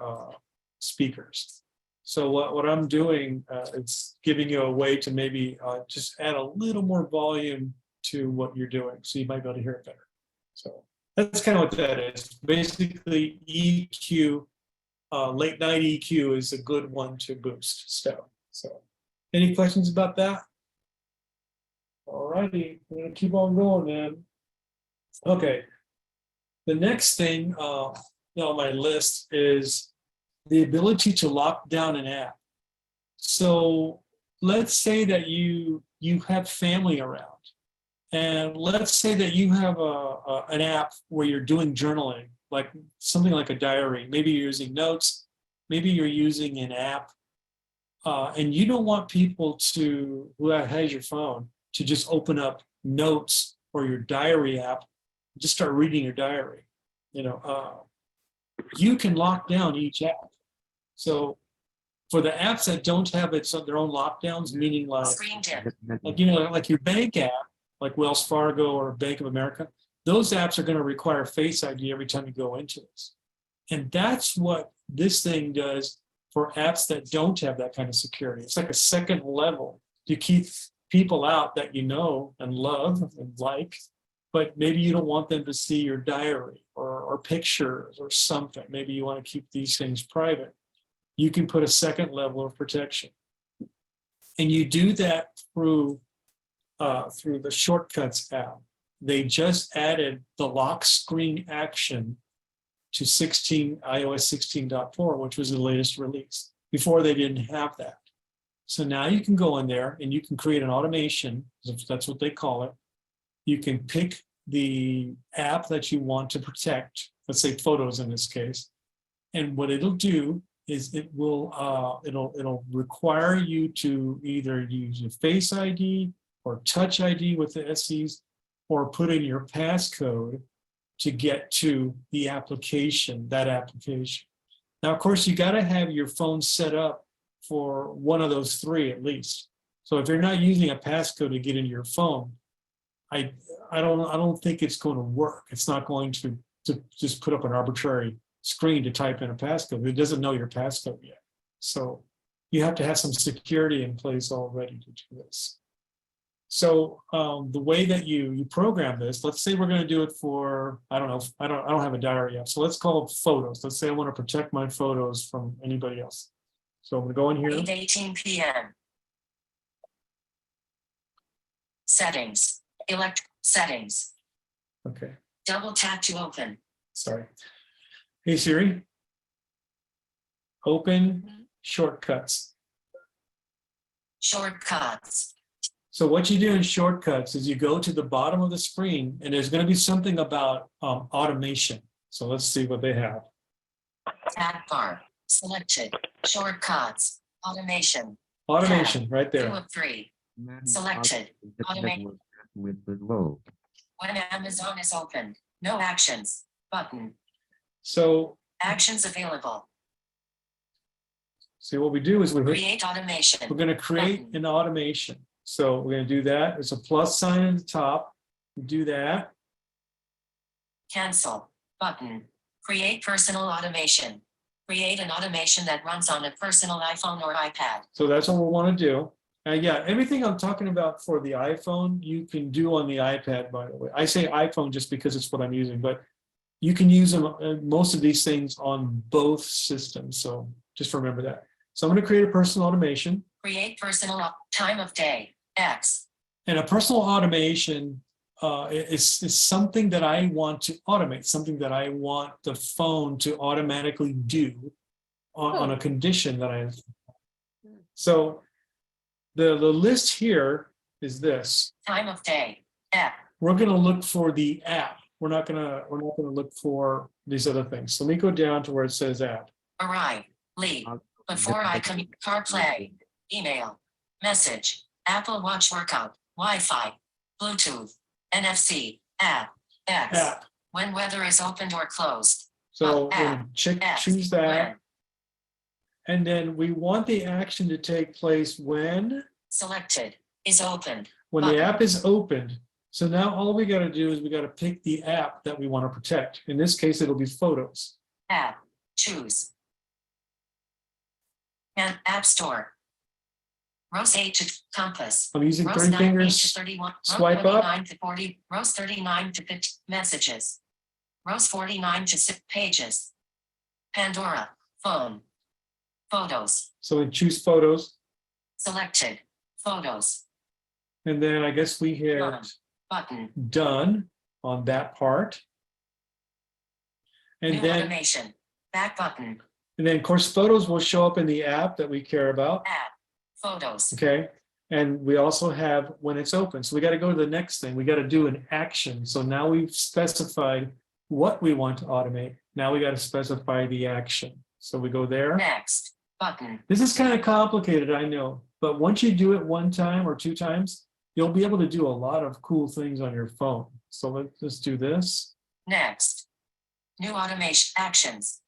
speakers. So what I'm doing, it's giving you a way to maybe just add a little more volume to what you're doing. So you might be able to hear it better. So that's kind of what that is. Basically EQ, late night EQ is a good one to boost stuff. So any questions about that? All righty, we're gonna keep on going, man. Okay, the next thing on my list is the ability to lock down an app. So let's say that you have family around, and let's say that you have an app where you're doing journaling, like something like a diary. Maybe you're using notes, maybe you're using an app, and you don't want people who has your phone to just open up notes or your diary app, just start reading your diary. You can lock down each app. So for the apps that don't have their own lockdowns, meaning like your bank app, like Wells Fargo or Bank of America, those apps are going to require Face ID every time you go into this. And that's what this thing does for apps that don't have that kind of security. It's like a second level to keep people out that you know and love and like, but maybe you don't want them to see your diary or pictures or something. Maybe you want to keep these things private. You can put a second level of protection. And you do that through the Shortcuts app. they just added the lock screen action to iOS 16.4, which was the latest release. Before they didn't have that. So now you can go in there and you can create an automation, if that's what they call it. You can pick the app that you want to protect, let's say photos in this case. And what it'll do is it'll require you to either use your Face ID or Touch ID with the SEs, or put in your passcode to get to the application, that application. Now, of course, you got to have your phone set up for one of those three at least. So if you're not using a passcode to get into your phone, I don't think it's going to work. It's not going to just put up an arbitrary screen to type in a passcode. It doesn't know your passcode yet. So you have to have some security in place already to do this. So the way that you program this, let's say we're going to do it for, I don't know, I don't have a diary yet. So let's call it photos. Let's say I want to protect my photos from anybody else. So I'm going to go in here. 8:18 p.m. Settings. Settings. Okay, Double tap to open. sorry. Hey Siri, open shortcuts. Shortcuts. So what you do in shortcuts is you go to the bottom of the screen and there's going to be something about automation. So let's see what they have. Tab bar. Selected. Shortcuts. Automation. Automation right 2 there. of 3. Manage Selected. the Automate. network with below. When Amazon is opened. No actions. Button. So Actions available. see what we do is we're Create automation. going to create an automation. So we're going to do that. There's a plus sign at the top. We do that. Cancel. Button. Create personal automation. Create an automation that runs on a personal iPhone or iPad. So that's what we want to do. Yeah, everything I'm talking about for the iPhone, you can do on the iPad, by the way. I say iPhone just because it's what I'm using, but you can use them, most of these things on both systems. So just remember that. So I'm going to create a personal automation. Create personal time of day. X. And a personal automation is something that I want to automate, something that I want the phone to automatically do on a condition that I. So the list here is this. Time of day. App. We're going to look for the app. We're not going to look for these other things. So let me go down to where it says app. Arrive. Leave. Before I come. CarPlay. Email. Message. Apple Watch workout. Wi-Fi. Bluetooth. NFC. App. X. App. When weather is opened or closed. So App. we'll X. choose that. When. And then we want the action to take place when Selected. Is opened. the Button. app is opened. So now all we got to do is we got to pick the app that we want to protect. In this case, it'll be photos. App. Choose. And App Store. Rows 8 to compass. I'm using Rows 3 9 to fingers. 31. Row Swipe up. 29 to 40. Rows 39 to 50. Messages. Rows 49 to 6 pages. Pandora. Phone. Photos. So we choose photos. Selected. Photos. And then I guess we hit Done. Button. done on that part. And New then, automation. Back button. of course, photos will show up in the app that we care about. App. Photos. Okay. And we also have when it's open. So we got to go to the next thing. We got to do an action. So now we've specified what we want to automate. Now we got to specify the action. So we go there. Next. Button. This is kind of complicated, I know. But once you do it 1 time or 2 times, you'll be able to do a lot of cool things on your phone. So let's just do this. Next. New automation actions.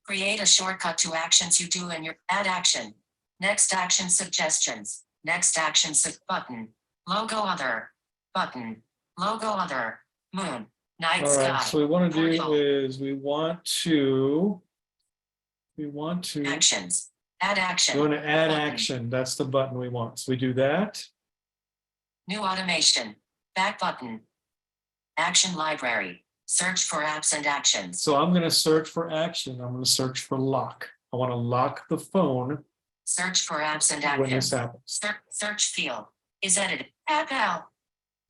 Create a shortcut to actions you do in your add action. Next action suggestions. Next action button. Logo other. Button. Logo other. Moon. Night All sky. right, so we want to do Portal. is we want to Actions. Add action. add Button. action. That's the button we want. So we do that. New automation. Back button. Action library. Search for apps and actions. So I'm going to search for action. I'm going to search for lock. I want to lock the phone Search for apps and when actions. this happens. Search field is edited. App L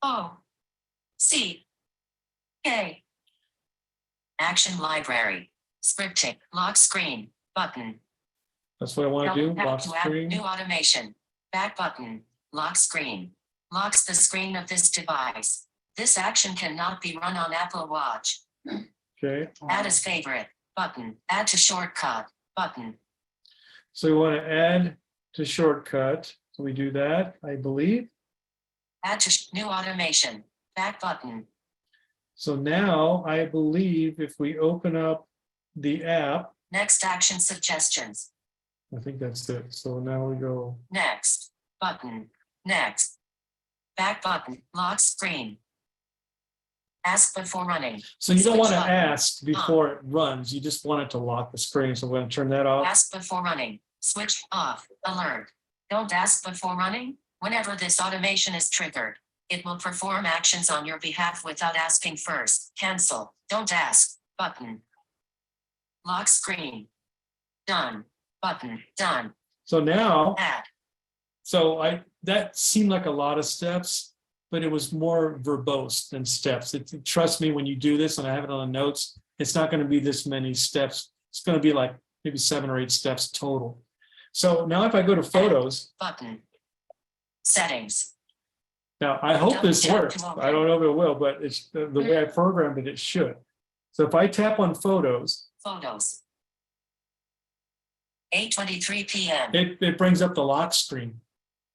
O C Okay. Action library. Scripting. Lock screen. Button. That's what I want to do, Double tap lock to add screen. new automation. Back button. Lock screen. Locks the screen of this device. This action cannot be run on Apple Watch. Okay, Add as favorite. Button. Add to shortcut. Button. so we want to add to shortcut. So we do that, I believe. Add to new automation. Back button. So now I believe if we open up the app, Next action suggestions. I think that's it. So now we go, Next. Button. Next. Back button. Lock screen. Ask before running. so you don't want to Switch button. ask before it runs. You just want it to lock the screen. So we're going to turn that off. Ask before running. Switch off. Alert. Don't ask before running. Whenever this automation is triggered, it will perform actions on your behalf without asking first. Cancel. Don't ask. Button. Lock screen. Done. Button. Done. So now, Add. so that seemed like a lot of steps, but it was more verbose than steps. Trust me, when you do this, and I have it on the notes, it's not going to be this many steps. It's going to be like maybe 7 or 8 steps total. So now if I go to photos, Button. Settings. now I hope this Double tap works. to open. I don't know if it will, but it's the way I programmed it, it should. So if I tap on photos, Photos. 8:23 p.m. it brings up the lock screen.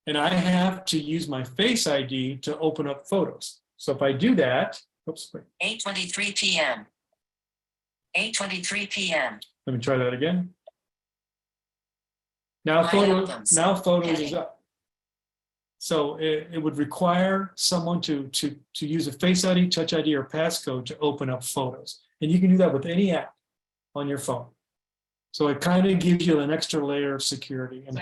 And I have to use my Face ID to open up photos. So if I do that, oops, wait, 8:23 p.m. 8:23 p.m. let me try that again. Now Line photos albums. is up. So it would require someone to use a Face ID, Touch ID, or passcode to open up photos. And you can do that with any app on your phone. So it kind of gives you an extra layer of security. And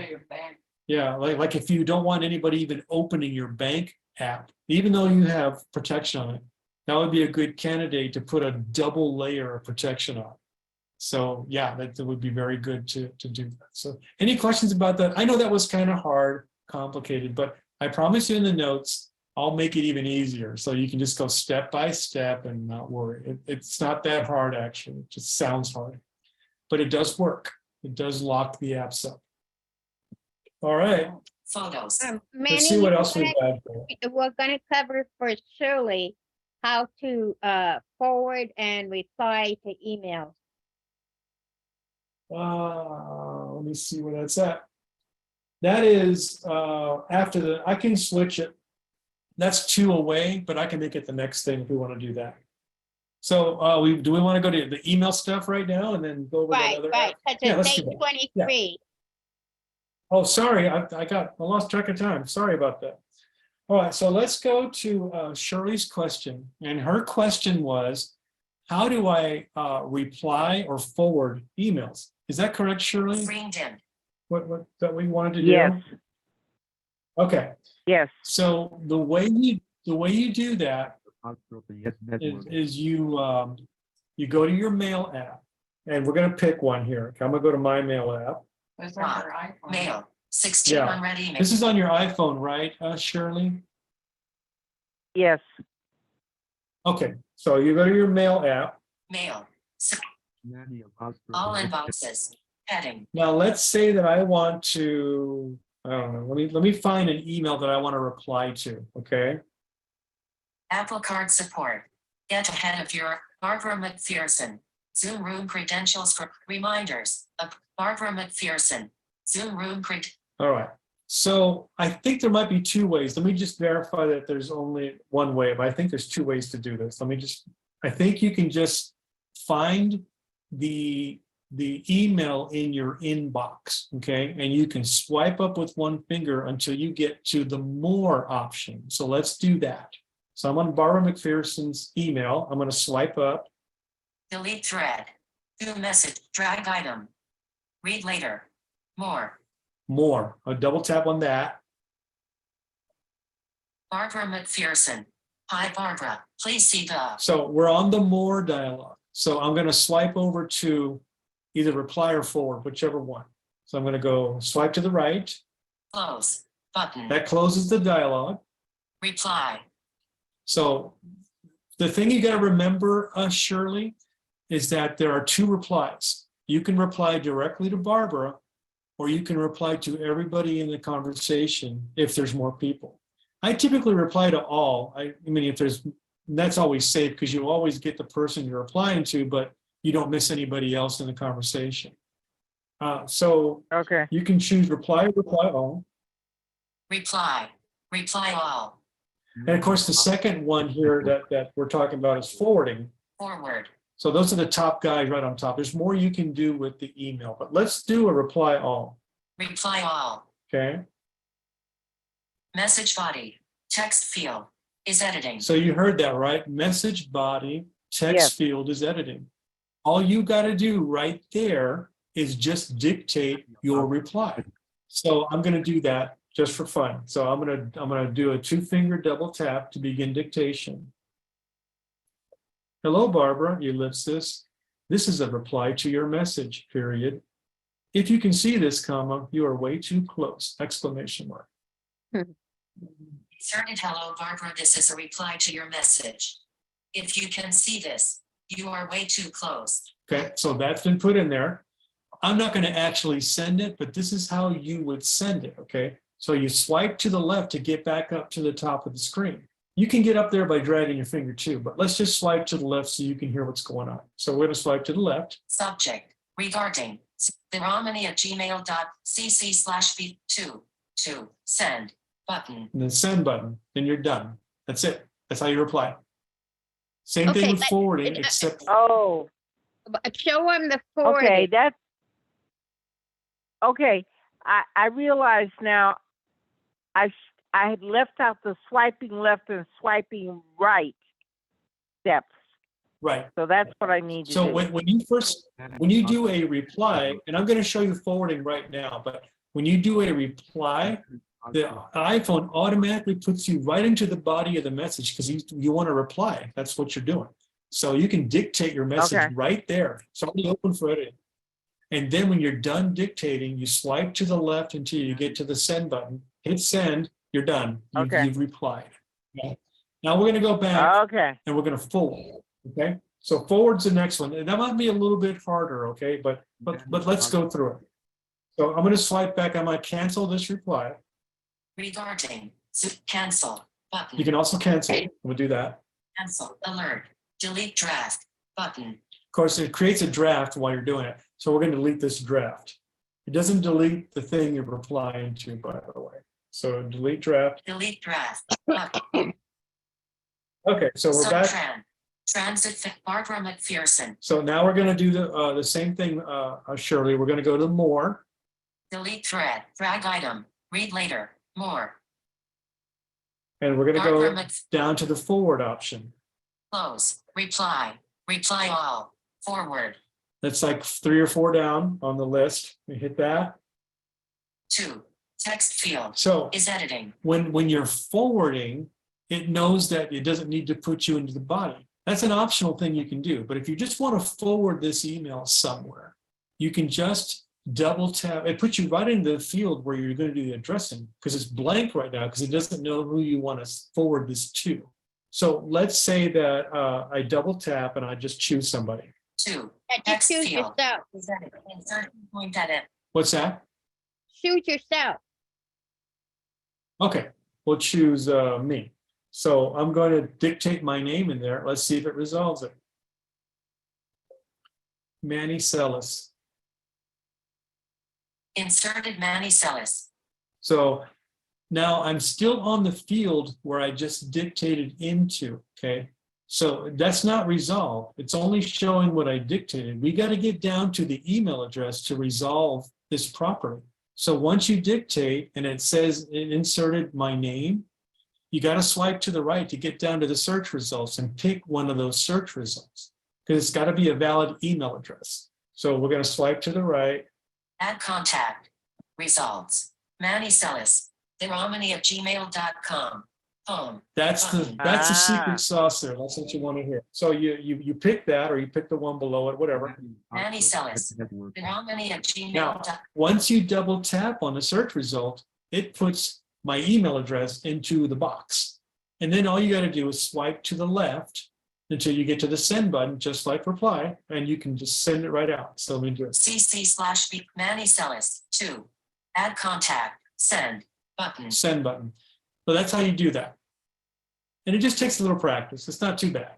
yeah, like if you don't want anybody even opening your bank app, even though you have protection on it, that would be a good candidate to put a double layer of protection on. So yeah, that would be very good to do that. So any questions about that? I know that was kind of hard, complicated, but I promise you in the notes, I'll make it even easier. So you can just go step by step and not worry. It's not that hard, actually. It just sounds hard, but it does work. It does lock the apps up. All right, Photos. Manny, let's see what you else we've wanna- got. we're gonna cover for Shirley how to forward and reply to emails. Let me see where that's at. That is after the, I can switch it. That's 2 away, but I can make it the next thing if we want to do that. So do we want to go to the email stuff right now and then go over that Right, other right, app? because Yeah, let's it's do that. 8:23. Oh, sorry, I lost track of time. Sorry about that. All right, so let's go to Shirley's question. And her question was, how do I reply or forward emails? Is that correct, Shirley? Screen dim. What that we wanted to do? Yes, Okay, yes. so the way you do that Outro the Yes Network. is you you go to your mail app, and we're gonna pick one here. Okay, I'm gonna go to my mail app. Mail. 16 Yeah. unread email. This is on your iPhone, right, Shirley? Yes. Okay, so you go to your mail app. Mail. Nanny of Outro the All Yes inboxes. Heading. Now let's say that I want to, I don't know, let me find an email that I want to reply to, okay? Apple Card support. Get ahead of your Barbara McPherson. Zoom room credentials for reminders. Barbara McPherson. Zoom room All right, so I think there might be 2 ways. Let me just verify that there's only one way, but I think there's 2 ways to do this. I think you can just find the email in your inbox, okay? And you can swipe up with one finger until you get to the more option. So let's do that. So I'm on Barbara McPherson's email. I'm going to swipe up. Delete thread. New message. Drag item. Read later. More. I'll double tap on that. Barbara McPherson. Hi, Barbara. Please see the. So we're on the more dialog. So I'm going to swipe over to either reply or forward, whichever one. So I'm going to go swipe to the right. the thing you got to remember, Shirley, is that there are two replies. You can reply directly to Barbara, or you can reply to everybody in the conversation if there's more people. I typically reply to all. I mean, if there's, that's always safe because you always get the person you're replying to, but you don't miss anybody else in the conversation. So Okay. you can choose reply all. Reply all, And of course, the second one here that we're talking about is forwarding. forward, So those are the top guys right on top. There's more you can do with the email, but let's do a reply all, reply all, okay? message body, text field, is editing. So you heard that, right? Message body, text Yes. field is editing. All you got to do right there is just dictate your reply. So I'm going to do that just for fun. So I'm going to do a 2-finger double tap to begin dictation. Hello, Barbara, Ellipsis. This is a reply to your message, period. If you can see this, comma, you are way too close, exclamation mark. Inserted hello Barbara, this is a reply to your message. If you can see this, you are way too close. Okay, so that's been put in there. I'm not going to actually send it, but this is how you would send it, okay? So you swipe to the left to get back up to the top of the screen. You can get up there by dragging your finger too, but let's just swipe to the left so you can hear what's going on. So we're going to swipe to the left. Subject, regarding, theramani@gmail.cc/v2 to send button. And then send button, then you're done. That's it. That's how you reply. Same Okay, thing with but- forwarding, except Oh, But show them the okay. forwarding. That's okay. I realize now. I had left out the swiping left and swiping right steps. right. So that's what I need to So do. when you do a reply, and I'm going to show you forwarding right now, but when you do a reply, the iPhone automatically puts you right into the body of the message because you want to reply. That's what you're doing. So you can dictate your message Okay. right there. It's already open for editing. And then when you're done dictating, you swipe to the left until you get to the send button. Hit send, you're done. Okay. You've replied. Okay. Now we're going to go back Okay. and we're going to forward. Okay. So forward's the next one. And that might be a little bit harder. Okay. But let's go through it. So I'm going to swipe back. I might cancel this reply. Regarding, cancel button. You can also cancel. We'll do that. Cancel alert, delete draft button. Of course, it creates a draft while you're doing it. So we're going to delete this draft. It doesn't delete the thing you're replying to, by the way. So delete draft. Delete draft button. Okay, so we're back. Subtran, transit Barbara McPherson. So now we're going to do the same thing, Shirley. We're going to go to more. Delete thread, drag item, read later, more. And we're going to Barbara go Mc, down to the forward option. close, reply all, forward, That's like 3 or 4 down on the list. We hit that. 2, text field, So is editing. when you're forwarding, it knows that it doesn't need to put you into the body. That's an optional thing you can do. But if you just want to forward this email somewhere, you can just double tap. It puts you right into the field where you're going to do the addressing because it's blank right now because it doesn't know who you want to forward this to. So let's say that I double tap and I just choose somebody. 2, Yeah, just text choose field, yourself. is editing. Insert point edit. What's that? Choose yourself. Okay, we'll choose me. So I'm going to dictate my name in there. Let's see if it resolves it. Manny Celis. Inserted Manny Celis. So now I'm still on the field where I just dictated into, okay? So that's not resolved. It's only showing what I dictated. We got to get down to the email address to resolve this properly. So once you dictate and it says it inserted my name, you got to swipe to the right to get down to the search results and pick one of those search results because it's got to be a valid email address. So we're going to swipe to the right. Add contact. Results. Manny Celis. theramani@gmail.com. Home. That's the secret sauce there. That's what you want to hear. So you pick that or you pick the one below it, whatever. Manny Celis. theramani@gmail.com. Now, once you double tap on the search result, it puts my email address into the box. And then all you got to do is swipe to the left until you get to the send button, just like reply, and you can just send it right out. So let me do it. CC/B Manny Celis 2. Add contact, send button. Send button. So that's how you do that. And it just takes a little practice. It's not too bad.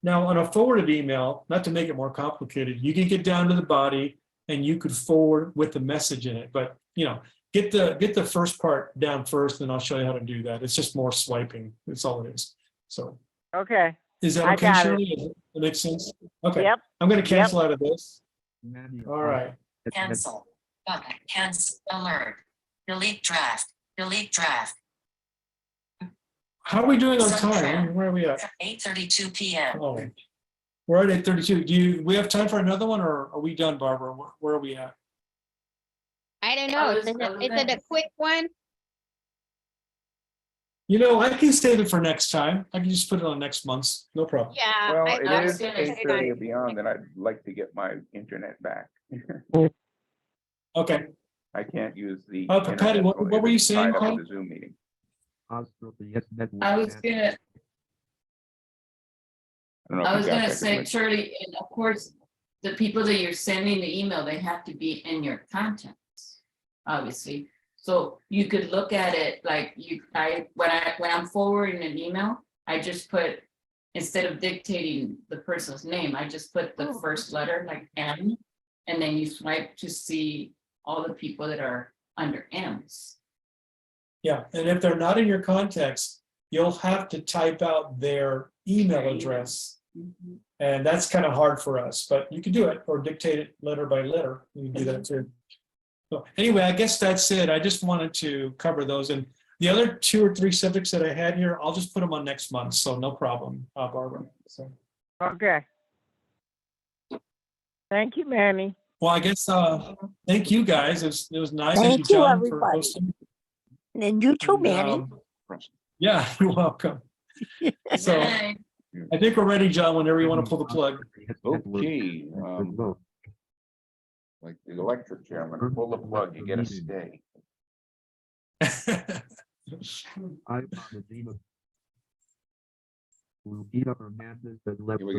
Now, on a forwarded email, not to make it more complicated, you can get down to the body and you could forward with the message in it. But, you know, get the first part down first, and I'll show you how to do that. It's just more swiping. That's all it is. So Okay. is that I okay, got it. Shirley? Does that make sense? Okay. Yep. I'm going to cancel out of this. Manny, All right. Cancel button. Cancel alert. Delete draft. Delete draft. How are we doing on Sunset. time? Where are we at? 8:32 p.m. Oh, we're at 8:32. Do we have time for another one, or are we done, Barbara? Where are we at? I don't know. Is it a quick one? You know, I can save it for next time. I can just put it on next month's. No problem. Yeah. Well, I it was is gonna say 8:30 or beyond, and I'd like to get my internet back. Okay. I can't use the. Patty, internet what if were you it's saying, tied up Patty? with the Zoom meeting. Hospital, the yes network. I was Manny. gonna, I don't know if I you was got gonna that, say, Rich. Shirley, and of course, the people that you're sending the email, they have to be in your contacts, obviously. So you could look at it like when I'm forwarding an email, I just put, instead of dictating the person's name, I just put the first letter, like M, and then you swipe to see all the people that are under M's. Yeah, and if they're not in your contacts, you'll have to type out their email address. And that's kind of hard for us, but you can do it, or dictate it letter by letter. You can do that too. So anyway, I guess that's it. I just wanted to cover those. And the other 2 or 3 subjects that I had here, I'll just put them on next month. So no problem, Barbara. So, Okay. Thank you, Manny. well, I guess, thank you guys. It was nice. Thank you, John, for everybody. hosting. And you too, And, Manny. yeah, you're welcome. So Bye. I think we're ready, John, whenever you want to pull the plug. Yes network. Okay, Good luck. like the electric chairman, pull the plug, you get a stay. I'm on the team of. We'll eat up our mantis and left. Here we